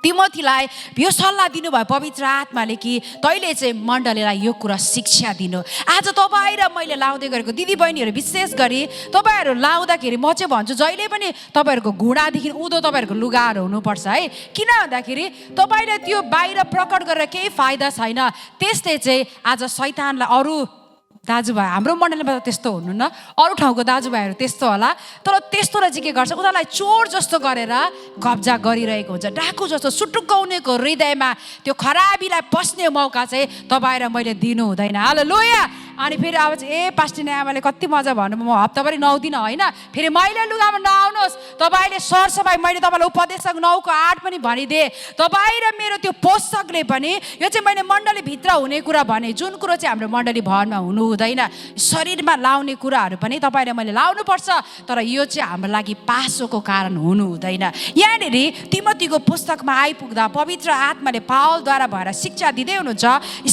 तिमोथीलाई यो सल्लाह दिनुभयो पवित्र आत्माले कि तैँले चाहिँ मण्डलीलाई यो कुरा शिक्षा दिनु। आज तपाईँ र मैले लाउँदै गरेको दिदी बहिनीहरू, विशेष गरी तपाईँहरू लाउँदाखेरि म चाहिँ भन्छु जहिले पनि तपाईँहरूको घुँडादेखि उँधो तपाईँहरूको लुगाहरू हुनुपर्छ है। किन भन्दाखेरि तपाईँले त्यो बाहिर प्रकट गरेर केही फाइदा छैन। त्यसले चाहिँ आज शैतानलाई, अरू दाजुभाइ, हाम्रो मण्डलीमा त त्यस्तो हुनु न, अरू ठाउँको दाजुभाइहरू त्यस्तो होला, तर त्यस्तो र चाहिँ के गर्छ, उनीहरूलाई चोर जस्तो गरेर कब्जा गरिरहेको हुन्छ, डाकु जस्तो सुटुक्काउनेको हृदयमा त्यो खराबीलाई पस्ने मौका चाहिँ तपाईँ र मैले दिनु हुँदैन। हालेलुया। अनि फेरि अब चाहिँ पास्टिने आमाले कति मजा भन्नु म हप्ताभरि 9 दिन होइन फेरि मैला लुगामा नआउनुहोस् तपाईँले सरसफाइ मैले तपाईँलाई उपदेशक 9को 8 पनि भनिदिएँ तपाईँ र मेरो त्यो पोषकले पनि यो चाहिँ मैले मण्डलीभित्र हुने कुरा भने जुन कुरो चाहिँ हाम्रो मण्डली भवनमा हुनु हुँदैन शरीरमा लाउने कुराहरू पनि तपाईँले मैले लाउनुपर्छ तर यो चाहिँ हाम्रो लागि पासोको कारण हुनु हुँदैन यहाँनिर तिमोथीको पुस्तकमा आइपुग्दा पवित्र आत्माले पावलद्वारा भएर शिक्षा दिँदै हुनुहुन्छ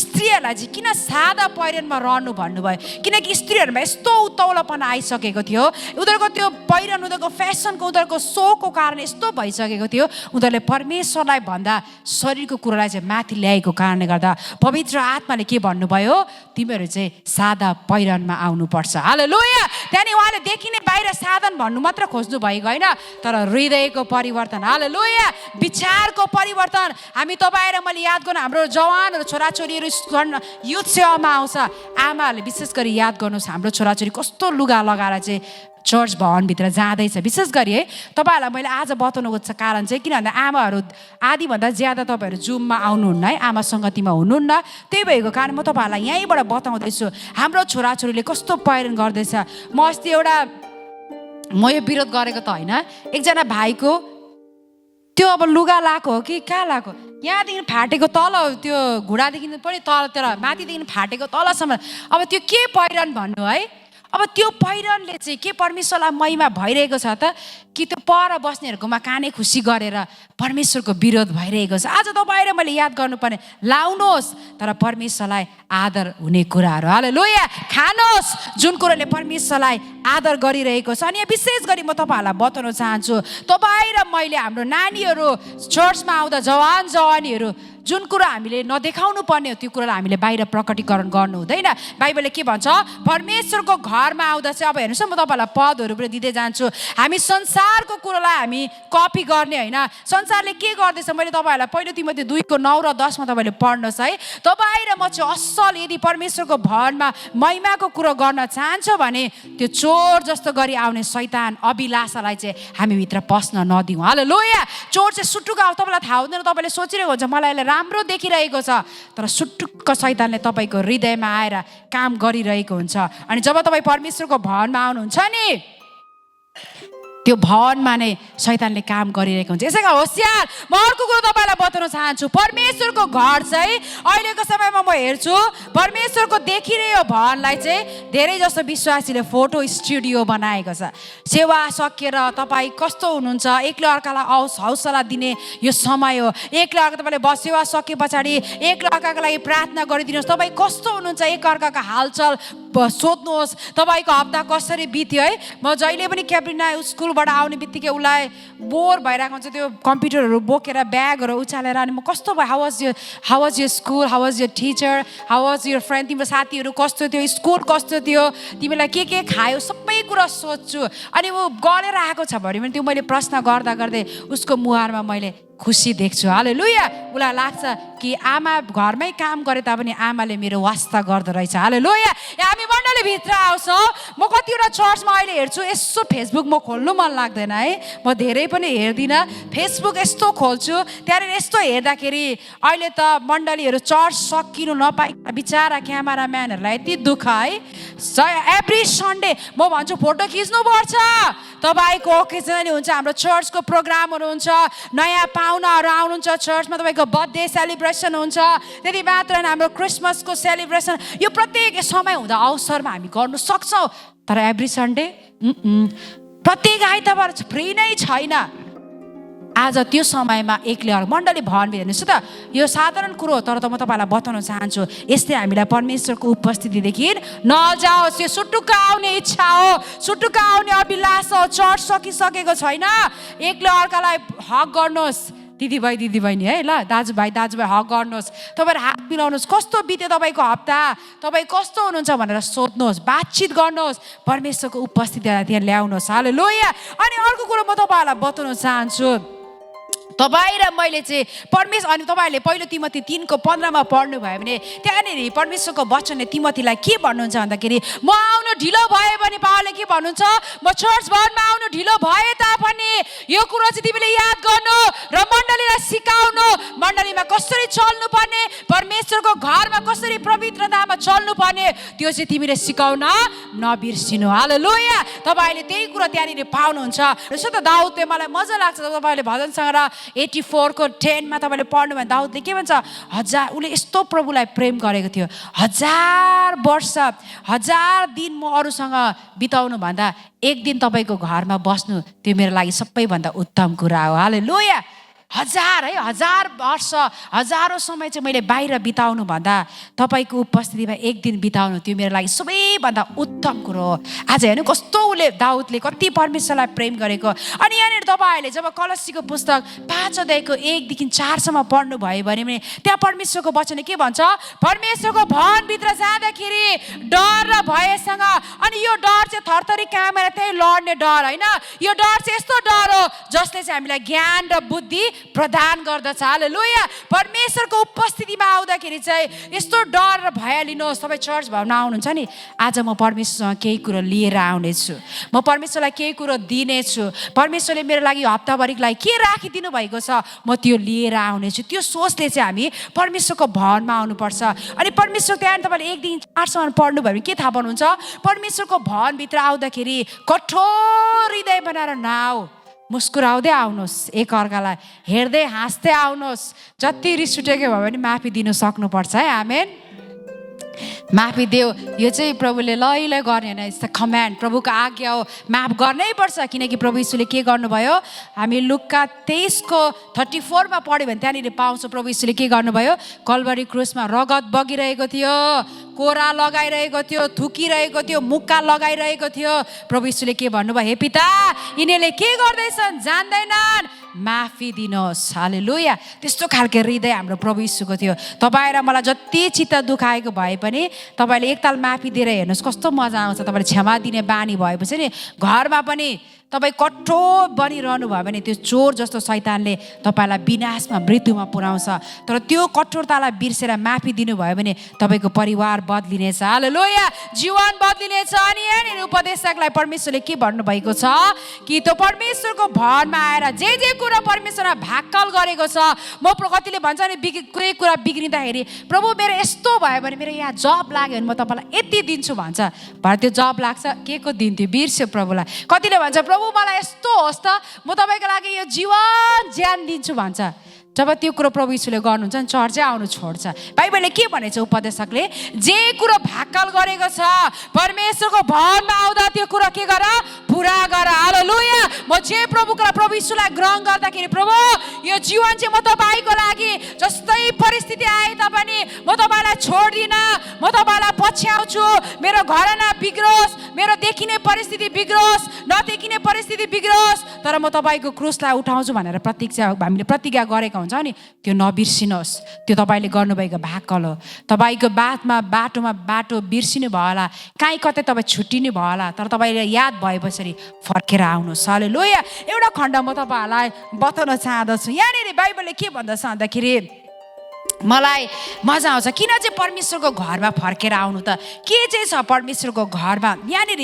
स्त्रीहरूलाई चाहिँ किन सादा पहिरनमा रहनु भन्नुभयो किनकि स्त्रीहरूमा यस्तो उत्तौलोपना आइसकेको थियो उनीहरूको त्यो पहिरन उनीहरूको फेसनको उनीहरूको सोको कारण यस्तो भइसकेको थियो उनीहरूले परमेश्वरलाई भन्दा शरीरको कुरालाई चाहिँ माथि ल्याएको कारणले गर्दा पवित्र आत्माले के भन्नुभयो तिमीहरू चाहिँ सादा पहिरनमा आउनुपर्छ हालेलुया त्यहाँदेखि उहाँले देखिने बाहिर साधन भन्नु मात्र खोज्नु भएको होइन तर हृदयको परिवर्तन हालेलुया विचारको परिवर्तन हामी तपाईँ र मैले याद गर्नु हाम्रो जवानहरू छोराछोरीहरू युथ सेवामा आउँछ आमाहरूले विशेष गरी याद गर्नुहोस् हाम्रो छोराछोरी कस्तो लुगा लगाएर चाहिँ चर्च भवनभित्र जाँदैछ विशेष गरी है तपाईँहरूलाई मैले आज बताउनुको कारण चाहिँ किनभने आमाहरू आधीभन्दा ज्यादा तपाईँहरू जुममा आउनुहुन्न है आमा सङ्गतिमा हुनुहुन्न त्यही भएको कारण म तपाईँहरूलाई यहीँबाट बताउँदैछु हाम्रो छोराछोरीले कस्तो पहिरन गर्दैछ म अस्ति एउटा म यो विरोध गरेको त होइन एकजना भाइको त्यो अब लुगा लाएको हो कि कहाँ लाएको यहाँदेखि फाटेको तल त्यो घुँडादेखि पनि तलतिर माथिदेखि फाटेको तलसम्म अब त्यो के पहिरन भन्नु है अब त्यो पहिरनले चाहिँ के परमेश्वरलाई महिमा भइरहेको छ त कि त्यो पर बस्नेहरूकोमा काने खुसी गरेर परमेश्वरको विरोध भइरहेको छ आज तपाईँ र मैले याद गर्नुपर्ने लाउनुहोस् तर परमेश्वरलाई आदर हुने कुराहरू हालेलुया खानुहोस् जुन कुरोले परमेश्वरलाई आदर गरिरहेको छ अनि विशेष गरी म तपाईँहरूलाई बताउन चाहन्छु तपाईँ र मैले हाम्रो नानीहरू चर्चमा आउँदा जवान जवानीहरू जुन कुरा हामीले नदेखाउनु पर्ने हो त्यो कुरालाई हामीले बाहिर प्रकटीकरण गर्नु हुँदैन बाइबलले के भन्छ परमेश्वरको घरमा आउँदा चाहिँ अब हेर्नुहोस् न म तपाईँलाई पदहरू पनि दिँदै जान्छु हामी संसारको कुरालाई हामी कपी गर्ने होइन संसारले के गर्दैछ मैले तपाईँहरूलाई पहिलो तिमोथी 2:9 र 10 मा तपाईँले पढ्नुहोस् है तपाईँ र म चाहिँ असल यदि परमेश्वरको भवनमा महिमाको कुरो गर्न चाहन्छ भने त्यो चोर जस्तो गरी आउने शैतान अभिलाषालाई चाहिँ हामीभित्र पस्न नदिउँ हालेलुया चोर चाहिँ सुटुका तपाईँलाई थाहा हुँदैन तपाईँले सोचिरहेको हुन्छ मलाई राम्रो देखिरहेको छ तर सुटुक्क शैतानले तपाईँको हृदयमा आएर काम गरिरहेको हुन्छ अनि जब तपाईँ परमेश्वरको भवनमा आउनुहुन्छ नि त्यो भवनमा नै शैतानले काम गरिरहेको हुन्छ यसैका होशियार म अर्को कुरो तपाईँलाई बताउन चाहन्छु परमेश्वरको घर चाहिँ अहिलेको समयमा म हेर्छु परमेश्वरको देखिरहेको भवनलाई चाहिँ धेरै जस्तो विश्वासीले फोटो स्टुडियो बनाएको छ सेवा सकेर तपाईँ कस्तो हुनुहुन्छ एकले अर्कालाई हौसला दिने यो समय हो एकले अर्का तपाईँले सेवा सके पछाडि एकले अर्काको लागि प्रार्थना गरिदिनुहोस् तपाईँ कस्तो हुनुहुन्छ एक अर्काको हालचाल सोध्नुहोस् तपाईँको हप्ता कसरी बित्यो है म जहिले पनि क्याप्रिना स्कुलबाट आउने बित्तिकै उसलाई बोर भइरहेको हुन्छ त्यो कम्प्युटरहरू बोकेर ब्यागहरू उचालेर अनि म कस्तो भयो हाउ वाज यो स्कुल हाउ वाज यो टिचर हाउ वाज यो फ्रेन्ड तिम्रो साथीहरू कस्तो थियो स्कुल कस्तो थियो तिमीलाई के खायो सबै कुरा सोध्छु अनि ऊ गरेर आएको छ भने पनि त्यो मैले प्रश्न गर्दा गर्दै उसको मुहारमा मैले खुसी देख्छु हालेलुया उसलाई लाग्छ कि आमा घरमै काम गरे तापनि आमाले मेरो वास्ता गर्दो रहेछ हालेलुया हामी मण्डलीभित्र आउँछौँ म कतिवटा चर्चमा अहिले हेर्छु यसो फेसबुक म खोल्नु मन लाग्दैन है म धेरै पनि हेर्दिनँ फेसबुक यस्तो खोल्छु त्यहाँनिर यस्तो हेर्दाखेरि अहिले त मण्डलीहरू चर्च सकिनु नपाइ बिचारा क्यामेराम्यानहरूलाई यति दुःख है एभ्री सन्डे म भन्छु फोटो खिच्नुपर्छ तपाईँको ओकेजनली हुन्छ हाम्रो चर्चको प्रोग्रामहरू हुन्छ नयाँ पाहुनाहरू आउनुहुन्छ चर्चमा तपाईँको बर्थडे सेलिब्रेसन हुन्छ त्यति मात्र हाम्रो क्रिसमसको सेलिब्रेसन यो प्रत्येक समय हुँदा अवसरमा हामी गर्नु सक्छौँ तर एभ्री सन्डे प्रत्येक आइतबार फ्री नै छैन आज त्यो समयमा एकले मण्डली भवन हेर्नुहोस् त यो साधारण कुरो तर त म तपाईँलाई बताउन चाहन्छु यसले हामीलाई परमेश्वरको उपस्थितिदेखि नजाओस् यो सुटुक्क आउने इच्छा हो सुटुक्क आउने अभिलाष हो चर्च सकिसकेको छैन एकले अर्कालाई हक गर्नुहोस् दिदीबहिनी है ल दाजुभाइ हक गर्नुहोस् तपाईँहरू हात मिलाउनुहोस् कस्तो बित्यो तपाईँको हप्ता तपाईँ कस्तो हुनुहुन्छ भनेर सोध्नुहोस् बातचित गर्नुहोस् परमेश्वरको उपस्थितिलाई त्यहाँ ल्याउनुहोस् हालेलुया अनि अर्को कुरो म तपाईँहरूलाई बताउन चाहन्छु तपाईँ र मैले चाहिँ परमेश्वर अनि तपाईँहरूले पहिलो तिमोथी 3:15 पढ्नु भयो भने त्यहाँनिर परमेश्वरको वचनले तिमोथीलाई के भन्नुहुन्छ भन्दाखेरि म आउनु ढिलो भए भने पावलले के भन्नुहुन्छ म चर्च भवनमा आउनु ढिलो भए तापनि यो कुरो चाहिँ तिमीले याद गर्नु र मण्डलीलाई सिकाउनु मण्डलीमा कसरी चल्नु पर्ने परमेश्वरको घरमा कसरी पवित्रतामा चल्नु पर्ने त्यो चाहिँ तिमीले सिकाउन नबिर्सिनु हालेलुया तपाईले त्यही कुरा त्यहाँनिर पाउनुहुन्छ यसो त दाउदले मलाई मजा लाग्छ तपाईले भजन सङ्ग्रह 84 को 10 मा तपाईले पढ्नु भने दाउदले के भन्छ उले यस्तो प्रभुलाई प्रेम गरेको थियो 1000 वर्ष 1000 दिन म अरूसँग बिताउनु भन्दा एक दिन तपाईको घरमा बस्नु त्यो मेरो लागि सबैभन्दा उत्तम कुरा हो हालेलुया 1000 वर्ष हजारौं समय चाहिँ मैले बाहिर बिताउनु भन्दा तपाईको उपस्थितिमा एक दिन बिताउनु त्यो मेरो लागि सबैभन्दा उत्तम कुरो हो आज हेर्नु कस्तो उले दाउदले कति परमेश्वरलाई प्रेम गरेको अनि यहाँनिर तपाईहरुले जब कलसीको पुस्तक 5 अध्यायको 1 देखि 4 सम्म पढ्नु भयो भने त्यहाँ परमेश्वरको वचनले के भन्छ परमेश्वरको भवन भित्र जाँदाखेरि डर र भयसँग अनि यो डर चाहिँ थरथरी कामेर त्यही लड्ने डर हैन यो डर चाहिँ यस्तो डर हो जसले चाहिँ हामीलाई ज्ञान र बुद्धि प्रदान गर्दछ हालेलुया परमेश्वरको उपस्थितिमा आउँदाखेरि चाहिँ यस्तो डर र भय लिनुहोस् तपाई चर्च भवनमा आउनुहुन्छ नि आज म परमेश्वरसँग केही कुरो लिएर आउने छु म परमेश्वरलाई केही कुरो दिने छु परमेश्वरले मेरो लागि हप्ताभरिको लागि के राखिदिनु भएको छ म त्यो लिएर आउने छु त्यो सोचले चाहिँ हामी परमेश्वरको भवनमा आउनुपर्छ अनि परमेश्वर त्यहाँ तपाईले 1 देखि 4 सम्म पढ्नु भयो भने के थाहा पाउनुहुन्छ परमेश्वरको भवनभित्र आउँदाखेरि कठोर हृदय बनाएर नआऊ मुस्कुराउँदै आउनुहोस् एक अर्कालाई हेर्दै हाँस्दै आउनुहोस् जति रिस उठेको भयो भने माफी दिनु सक्नुपर्छ है आमेन माफी देऊ यो चाहिँ प्रभुले लैलै गर्ने हैन इट्स द कमान्ड प्रभुको आज्ञा हो माफ गर्नै पर्छ किनकि प्रभु यीशुले के गर्नुभयो हामी लुका 23 को 34 मा पढ्यो भने त्यहाँनिर पाउँछ प्रभु यीशुले के गर्नुभयो कल्भरी क्रुसमा रगत बगिरहेको थियो कोरा लगाइरहेको थियो थुकिरहेको थियो मुक्का लगाइरहेको थियो प्रभु यीशुले के भन्नुभयो हे पिता यिनीहरूले के गर्दैछन् जान्दैनन् माफी दिनुहोस् हालेलुया त्यस्तो खालको हृदय हाम्रो प्रभु यीशुको थियो तपाईँ र मलाई जति चित्त दुखाएको भए पनि तपाईले एकताल माफी दिएर हेर्नुहोस् कस्तो मजा आउँछ तपाईले क्षमा दिने बानी भएपछि नि घरमा पनि तपाई कठोर बनिरहनु भयो भने त्यो चोर जस्तो शैतानले तपाईलाई विनाशमा मृत्युमा पुर्याउँछ तर त्यो कठोरतालाई बिर्सेर माफी दिनु भयो भने तपाईको परिवार बदलिनेछ हालेलुया जीवन बदलिनेछ अनि यहाँनिर उपदेशकलाई परमेश्वरले के भन्नु भएको छ कि त्यो परमेश्वरको भवनमा आएर जे कुरा परमेश्वरमा भाकल गरेको छ म कतिले भन्छ नि कुनै कुरा बिग्रिँदाखेरि प्रभु मेरो यस्तो भयो भने मेरो यहाँ जब लाग्यो भने म तपाईलाई यति दिन्छु भन्छ भरे त्यो जब लाग्छ के को दिन्थ्यो बिर्स्यो प्रभुलाई कतिले भन्छ प्रभु मलाई यस्तो होस् त म तपाईको लागि यो जीवन ज्यान दिन्छु भन्छ जब त्यो कुरो प्रभु यीशुले गर्नुहुन्छ नि चर्चै आउनु छोड्छ बाइबलले के भनेछ उपदेशकले जे कुरो भाकल गरेको छ परमेश्वरको भवनमा आउँदा त्यो कुरो के गर पुरा गर हालेलुया म जे प्रभु यीशुलाई ग्रहण गर्दाखेरि प्रभु यो जीवन चाहिँ म तपाईको लागि जस्तै परिस्थिति आए तापनि म तपाईलाई छोड्दिन म तपाईलाई पछ्याउँछु मेरो घरना बिग्रोस् मेरो देखिने परिस्थिति बिग्रोस् नदेखिने परिस्थिति बिग्रोस् तर म तपाईको क्रुसलाई उठाउँछु भनेर हामीले प्रतिज्ञा गरेका हुन्छ नि त्यो नबिर्सिनुहोस् त्यो तपाईले गर्नुभएको भाकल हो तपाईको बाटोमा बाटो बिर्सिनु भयो होला काहीँ कतै तपाई छुट्टिनु भयो होला तर तपाईले याद भएपछि फर्केर आउनुहोस् हालेलुया एउटा खण्ड म तपाईहरुलाई बताउन चाहदछु यहाँनिर बाइबलले के भन्दछ भन्दाखेरि मलाई मजा आउँछ किन चाहिँ परमेश्वरको घरमा फर्केर आउनु त के चाहिँ छ परमेश्वरको घरमा यहाँनिर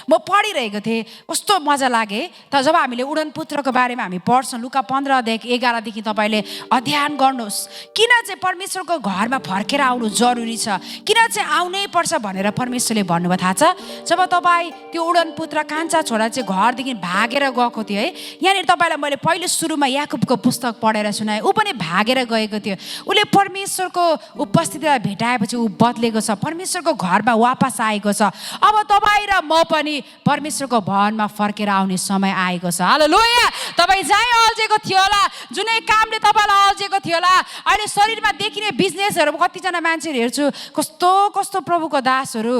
म पढिरहेको थिएँ कस्तो मजा लागे त जब हामीले उडनपुत्रको बारेमा हामी पढ्छौँ लुका 15 अध्याय 11 देखि तपाईले अध्ययन गर्नुहोस् किन चाहिँ परमेश्वरको घरमा फर्केर आउनु जरुरी छ किन चाहिँ आउनै पर्छ भनेर परमेश्वरले भन्नुभयो थाहा छ जब तपाईँ त्यो उडनपुत्र कान्छा छोरा चाहिँ घरदेखि भागेर गएको थियो है यहाँनिर तपाईँलाई मैले पहिले सुरुमा याकुबको पुस्तक पढेर सुनाएँ ऊ पनि भागेर गएको थियो उसले परमेश्वरको उपस्थितिलाई भेटाएपछि ऊ बदलेको छ परमेश्वरको घरमा वापस आएको छ अब तपाईँ र म पनि परमेश्वरको भवनमा फर्केर आउने समय आएको छ हालेलुया तपाईँ जहाँ अल्झेको थियो होला जुनै कामले तपाईँलाई अल्झेको थियो होला अहिले शरीरमा देखिने बिजनेसहरू कतिजना मान्छेहरू हेर्छु कस्तो कस्तो प्रभुको दासहरू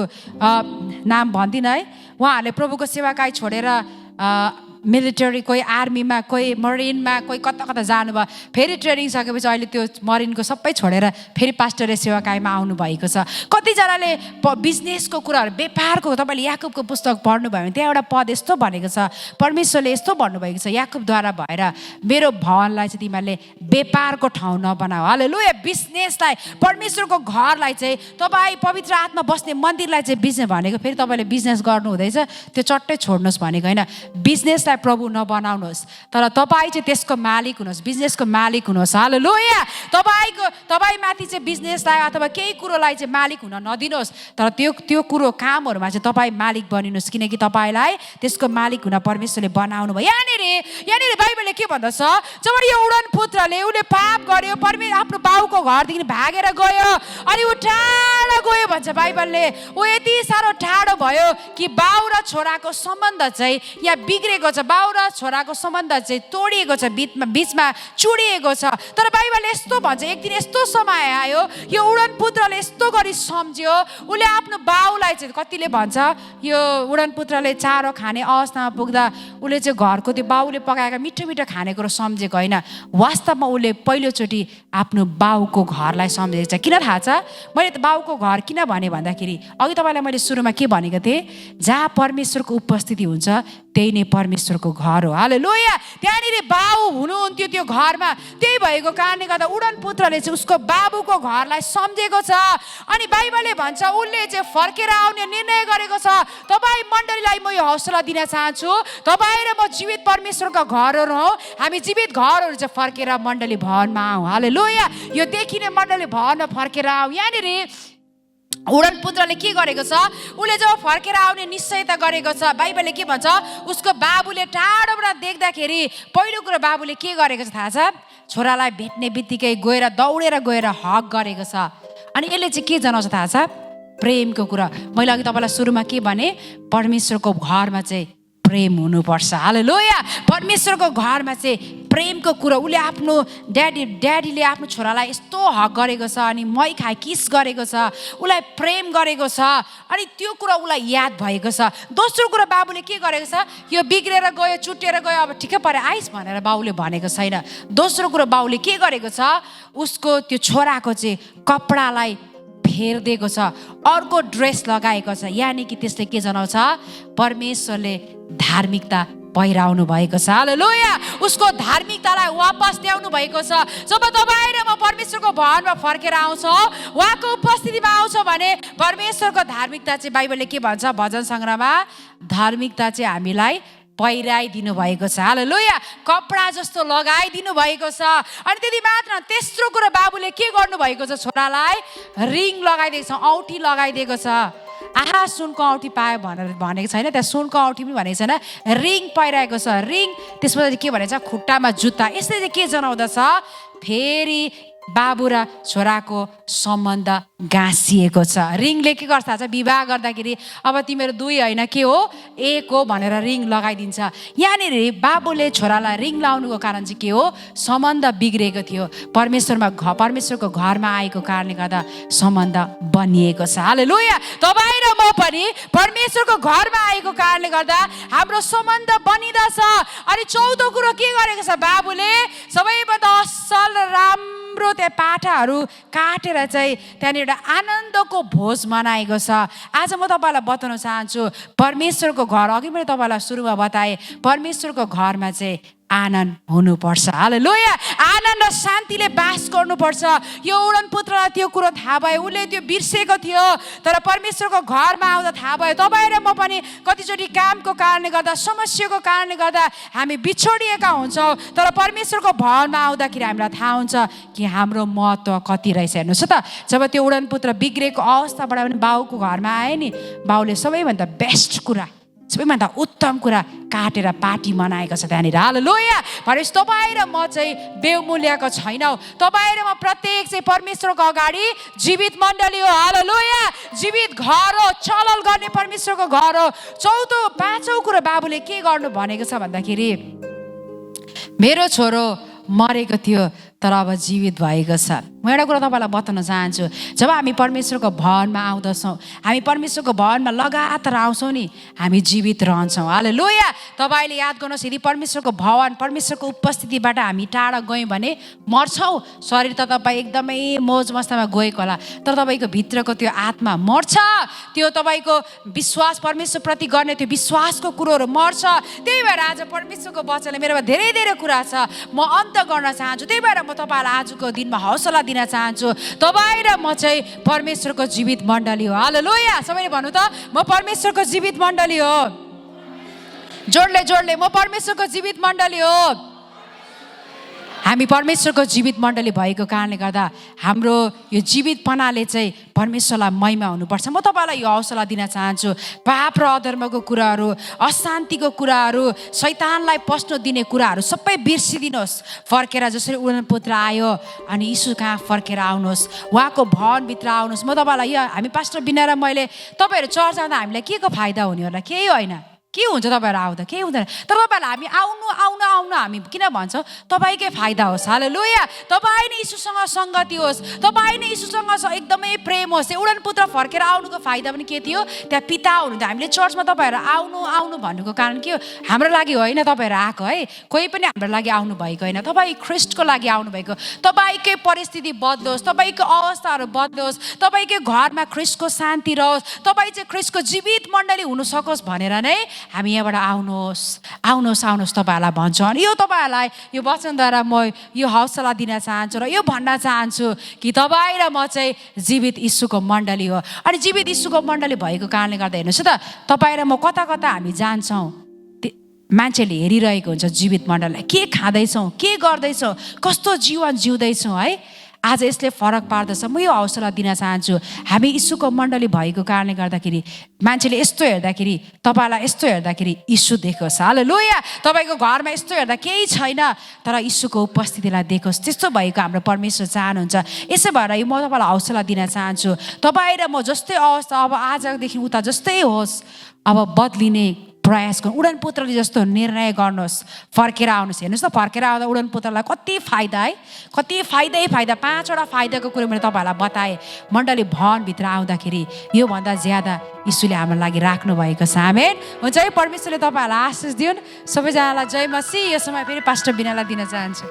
नाम भन्दिनँ है उहाँहरूले प्रभुको सेवाकाई छोडेर मिलिटरी, कोही आर्मीमा, कोही मरिनमा, कोही कता कता जानुभयो, फेरि ट्रेनिङ सकेपछि अहिले त्यो मरिनको सबै छोडेर फेरि पास्टरे सेवाकाईमा आउनुभएको छ। कतिजनाले बिजनेसको कुराहरू, व्यापारको, तपाईँले याकुबको पुस्तक पढ्नुभयो भने त्यहाँ एउटा पद यस्तो भनेको छ, परमेश्वरले यस्तो भन्नुभएको छ याकुबद्वारा भएर, मेरो भवनलाई चाहिँ तिमीहरूले व्यापारको ठाउँ नबनाऊ। हालेलुया। बिजनेसलाई, परमेश्वरको घरलाई चाहिँ, तपाईँ पवित्र आत्मा बस्ने मन्दिरलाई चाहिँ बिजनेस भनेको, फेरि तपाईँले बिजनेस गर्नु हुँदैछ त्यो चट्टै छोड्नुहोस् भनेको होइन। बिजनेसलाई प्रभु नबनाउनुहोस्, तर तपाईँ चाहिँ त्यसको मालिक हुनुहोस्, बिजनेसको मालिक हुनुहोस्। हालेलुया। तपाईँमाथि चाहिँ बिजनेसलाई अथवा केही कुरोलाई चाहिँ मालिक हुन नदिनुहोस्, तर त्यो कुरो कामहरूमा चाहिँ तपाईँ मालिक बनिनुहोस्, किनकि तपाईँलाई त्यसको मालिक हुन परमेश्वरले बनाउनु भयो। यहाँनिर बाइबलले के भन्दछ, जब यो उडन पुत्रले उसले पाप गर्यो, आफ्नो बाउको घरदेखि भागेर गयो अनि ऊ टाढा गयो भन्छ बाइबलले। ऊ यति साह्रो टाढो भयो कि बाउ र छोराको सम्बन्ध चाहिँ यहाँ बिग्रेको छ, बाउ र छोराको सम्बन्ध चाहिँ तोडिएको छ, बिचमा चुडिएको छ। तर बाइबलले यस्तो भन्छ, एक दिन यस्तो समय आयो, यो उडन पुत्रले यस्तो गरी सम्झ्यो, उसले आफ्नो बाउलाई चाहिँ, कतिले भन्छ यो उडन पुत्रले चारो खाने अवस्थामा पुग्दा उसले चाहिँ घरको त्यो बाउले पकाएका मिठो मिठो खानेकुरो सम्झेको होइन, वास्तवमा उसले पहिलोचोटि आफ्नो बाउको घरलाई सम्झेको छ। किन थाहा छ मैले बाउको घर किन भने भन्दाखेरि, अघि तपाईँलाई मैले सुरुमा के भनेको थिएँ, जहाँ परमेश्वरको उपस्थिति हुन्छ त्यही नै परमेश्वरको घर हो। हालेलुया। त्यहाँनिर बाउ हुनुहुन्थ्यो त्यो घरमा, त्यही भएको कारणले गर्दा उडन पुत्रले चाहिँ उसको बाबुको घरलाई सम्झेको छ। अनि बाइबलले भन्छ उसले चाहिँ फर्केर आउने निर्णय गरेको छ। तपाईँ मण्डलीलाई म यो हौसला दिन चाहन्छु, तपाईँ र म जीवित परमेश्वरको घरहरू हौ, हामी जीवित घरहरू चाहिँ फर्केर मण्डली भवनमा आऊ। हालेलुया। यो देखिने मण्डली भवनमा फर्केर आऊ। यहाँनिर उडन पुत्रले के गरेको छ, उसले जब फर्केर आउने निश्चयता गरेको छ, बाइबलले के भन्छ, उसको बाबुले टाढोबाट देख्दाखेरि पहिलो कुरो बाबुले के गरेको छ थाहा छ, छोरालाई भेट्ने बित्तिकै गएर दौडेर गएर हक गरेको छ। अनि यसले चाहिँ के जनाउँछ थाहा छ, प्रेमको कुरा। मैले अघि तपाईँलाई सुरुमा के भने, परमेश्वरको घरमा चाहिँ प्रेम हुनुपर्छ। हालेलुया। परमेश्वरको घरमा चाहिँ प्रेमको कुरा, उसले आफ्नो ड्याडीले आफ्नो छोरालाई यस्तो हक गरेको छ, अनि मै खाए किस गरेको छ, उसलाई प्रेम गरेको छ, अनि त्यो कुरा उसलाई याद भएको छ। दोस्रो कुरा बाबुले के गरेको छ, यो बिग्रेर गयो, चुटेर गयो, अब ठिकै परे आइस भनेर बाबुले भनेको छैन। दोस्रो कुरा बाबुले के गरेको छ, उसको त्यो छोराको चाहिँ कपडालाई फेरिदिएको छ, अर्को ड्रेस लगाएको छ। यानि कि त्यसले के जनाउँछ, परमेश्वरले धार्मिकता पहिराउनु भएको छ। हालेलुया। उसको धार्मिकतालाई वापस ल्याउनु भएको छ। जब तपाईँ र म परमेश्वरको भवनमा फर्केर आउँछौँ, उहाँको उपस्थितिमा आउँछौँ भने परमेश्वरको धार्मिकता चाहिँ, बाइबलले के भन्छ भजन सङ्ग्रहमा, धार्मिकता चाहिँ हामीलाई पहिराइदिनु भएको छ। हालेलुया। कपडा जस्तो लगाइदिनु भएको छ। अनि त्यति मात्र, तेस्रो कुरो बाबुले के गर्नुभएको छ, छोरालाई रिङ लगाइदिएको छ, औँठी लगाइदिएको छ। आहा सुनको औँठी पायो भनेर भनेको छैन, त्यहाँ सुनको औँठी पनि भनेको छैन, रिङ पहिराएको छ। रिङ, त्यसपछि के भनेको छ, खुट्टामा जुत्ता। यसले चाहिँ के जनाउँदछ, फेरि बाबु र छोराको सम्बन्ध गाँसिएको छ। रिङले के गर्छ थाहा छ, विवाह गर्दाखेरि अब तिमीहरू दुई होइन के हो, एक हो भनेर रिङ लगाइदिन्छ। यहाँनिर बाबुले छोरालाई रिङ लाउनुको कारण चाहिँ के हो, सम्बन्ध बिग्रेको थियो, परमेश्वरको घरमा आएको कारणले गर्दा सम्बन्ध बनिएको छ। हालेलुया। तपाईँ र म पनि परमेश्वरको घरमा आएको कारणले गर्दा हाम्रो सम्बन्ध बनिँदछ। अनि चौथो कुरो के गरेको छ, बाबुले सबैभन्दा असल र राम्रो त्यहाँ पाठाहरू काटेर चाहिँ त्यहाँनिर एउटा आनन्दको भोज मनाएको छ। आज म तपाईँलाई बताउन चाहन्छु, परमेश्वरको घर, अघि मैले तपाईँलाई सुरुमा बताएँ, परमेश्वरको घरमा चाहिँ आनन्द हुनुपर्छ। हालेलुया। आनन्द र शान्तिले बास गर्नुपर्छ। यो उडन पुत्रलाई त्यो कुरो थाहा भयो, उसले त्यो बिर्सेको थियो, तर परमेश्वरको घरमा आउँदा थाहा भयो। तपाईँ र म पनि कतिचोटि कामको कारणले गर्दा, समस्याको कारणले गर्दा हामी बिछोडिएका हुन्छौँ, तर परमेश्वरको भवनमा आउँदाखेरि हामीलाई थाहा हुन्छ कि हाम्रो महत्त्व कति रहेछ। हेर्नुहोस् त, जब त्यो उडन पुत्र बिग्रेको अवस्थाबाट पनि बाउको घरमा आए नि, बाउले सबैभन्दा बेस्ट कुरा, सबैभन्दा उत्तम कुरा काटेर पार्टी मनाएको छ त्यहाँनिर। हालेलुया। भनेपछि तपाईँ र म चाहिँ बेमूल्यको छैनौँ। तपाईँ र म प्रत्येक चाहिँ परमेश्वरको अगाडि जीवित मण्डली हो। हालेलुया। जीवित घर हो, चलल गर्ने परमेश्वरको घर हो। पाँचौँ कुरो बाबुले के गर्नु भनेको छ भन्दाखेरि, मेरो छोरो मरेको थियो तर अब जीवित भएको छ। म एउटा कुरा तपाईँलाई बताउन चाहन्छु, जब हामी परमेश्वरको भवनमा आउँदछौँ, हामी परमेश्वरको भवनमा लगातार आउँछौँ नि, हामी जीवित रहन्छौँ। हालेलुया। तपाईँले याद गर्नुहोस्, यदि परमेश्वरको भवन, परमेश्वरको उपस्थितिबाट हामी टाढा गयौँ भने मर्छौँ। शरीर त तपाईँ एकदमै मोज मस्तामा गएको होला, तर तपाईँको भित्रको त्यो आत्मा मर्छ। त्यो तपाईँको विश्वास परमेश्वरप्रति गर्ने त्यो विश्वासको कुरोहरू मर्छ। त्यही भएर आज परमेश्वरको वचनले मेरोमा धेरै धेरै कुरा छ, म अन्त गर्न चाहन्छु। त्यही भएर म तपाईँलाई आजको दिनमा हौसला दिन चाहन्छु। तपाईँ र म चाहिँ परमेश्वरको जीवित मण्डली हो। हालेलुया। सबैले भन्नु त, म परमेश्वरको जीवित मण्डली हो। जोडले जोडले, म परमेश्वरको जीवित मण्डली हो। हामी परमेश्वरको जीवित मण्डली भएको कारणले गर्दा हाम्रो यो जीवितपनाले चाहिँ परमेश्वरलाई महिमा हुनुपर्छ। म तपाईँलाई यो हौसला दिन चाहन्छु। पाप र अधर्मको कुराहरू, अशान्तिको कुराहरू, शैतानलाई पस्न दिने कुराहरू सबै बिर्सिदिनुहोस्। फर्केर जसरी उडनपुत्र आयो अनि यीशु कहाँ फर्केर आउनुहोस्, उहाँको भवनभित्र आउनुहोस्। म तपाईँलाई यो, हामी पास्टर बिना र मैले, तपाईँहरू चर्च जाँदा हामीलाई के को फाइदा हुने होला? केही होइन। के हुन्छ तपाईँहरू आउँदा? केही हुँदैन। तर तपाईँहरूलाई हामी आउनु आउनु आउनु हामी किन भन्छौँ? तपाईँकै फाइदा होस्। हालेलुया। तपाईँ नै यीशुसँग सङ्गति होस्, तपाईँ नै यीशुसँग एकदमै प्रेम होस्। उडनपुत्र फर्केर आउनुको फाइदा पनि के थियो? त्यहाँ पिता हुनुहुन्थ्यो। हामीले चर्चमा तपाईँहरू आउनु आउनु भन्नुको कारण के हो? हाम्रो लागि होइन तपाईँहरू आएको है, कोही पनि हाम्रो लागि आउनु भएको होइन, तपाईँ ख्रिस्टको लागि आउनुभएको। तपाईँकै परिस्थिति बदलोस्, तपाईँको अवस्थाहरू बदलोस्, तपाईँकै घरमा ख्रिस्टको शान्ति रहोस्, तपाईँ चाहिँ ख्रिस्टको जीवित मण्डली हुन सकोस् भनेर नै हामी यहाँबाट आउनुहोस् आउनुहोस् आउनुहोस् तपाईँहरूलाई भन्छौँ। अनि यो तपाईँहरूलाई यो वचनद्वारा म यो हौसला दिन चाहन्छु र यो भन्न चाहन्छु कि तपाईँ र म चाहिँ जीवित यीशुको मण्डली हो। अनि जीवित यीशुको मण्डली भएको कारणले गर्दा हेर्नुहोस् त, तपाईँ र म कता कता हामी जान्छौँ, मान्छेले हेरिरहेको हुन्छ जीवित मण्डलीलाई। के खाँदैछौँ, के गर्दैछौँ, कस्तो जीवन जिउँदैछौँ है। आज यसले फरक पार्दछ। म यो हौसला दिन चाहन्छु, हामी यीशुको मण्डली भएको कारणले गर्दाखेरि मान्छेले यस्तो हेर्दाखेरि, तपाईँलाई यस्तो हेर्दाखेरि यीशु देखोस्। हालेलुया। तपाईँको घरमा यस्तो हेर्दा केही छैन, तर यीशुको उपस्थितिलाई देखोस्। त्यस्तो भएको हाम्रो परमेश्वर चाहनुहुन्छ। यसै भएर म तपाईँलाई हौसला दिन चाहन्छु। तपाईँ र म जस्तै अवस्था अब आजदेखि उता जस्तै होस्, अब बदलिने प्रयास गर्नु। उडनपुत्रले जस्तो निर्णय गर्नुहोस्, फर्केर आउनुहोस्। हेर्नुहोस् त, फर्केर आउँदा उडनपुत्रलाई कति फाइदा है, कति फाइदै फाइदा। 5वटा फाइदाको कुरो मैले तपाईँहरूलाई बताएँ। मण्डली भवनभित्र आउँदाखेरि योभन्दा ज्यादा यीशुले हाम्रो लागि राख्नु भएको छ। आमेन। हुन्छ है। परमेश्वरले तपाईँहरूलाई आशिष दिउन्। सबैजनालाई जय मसीह। यो समय फेरि पास्टर बिनालाई दिन चाहन्छु।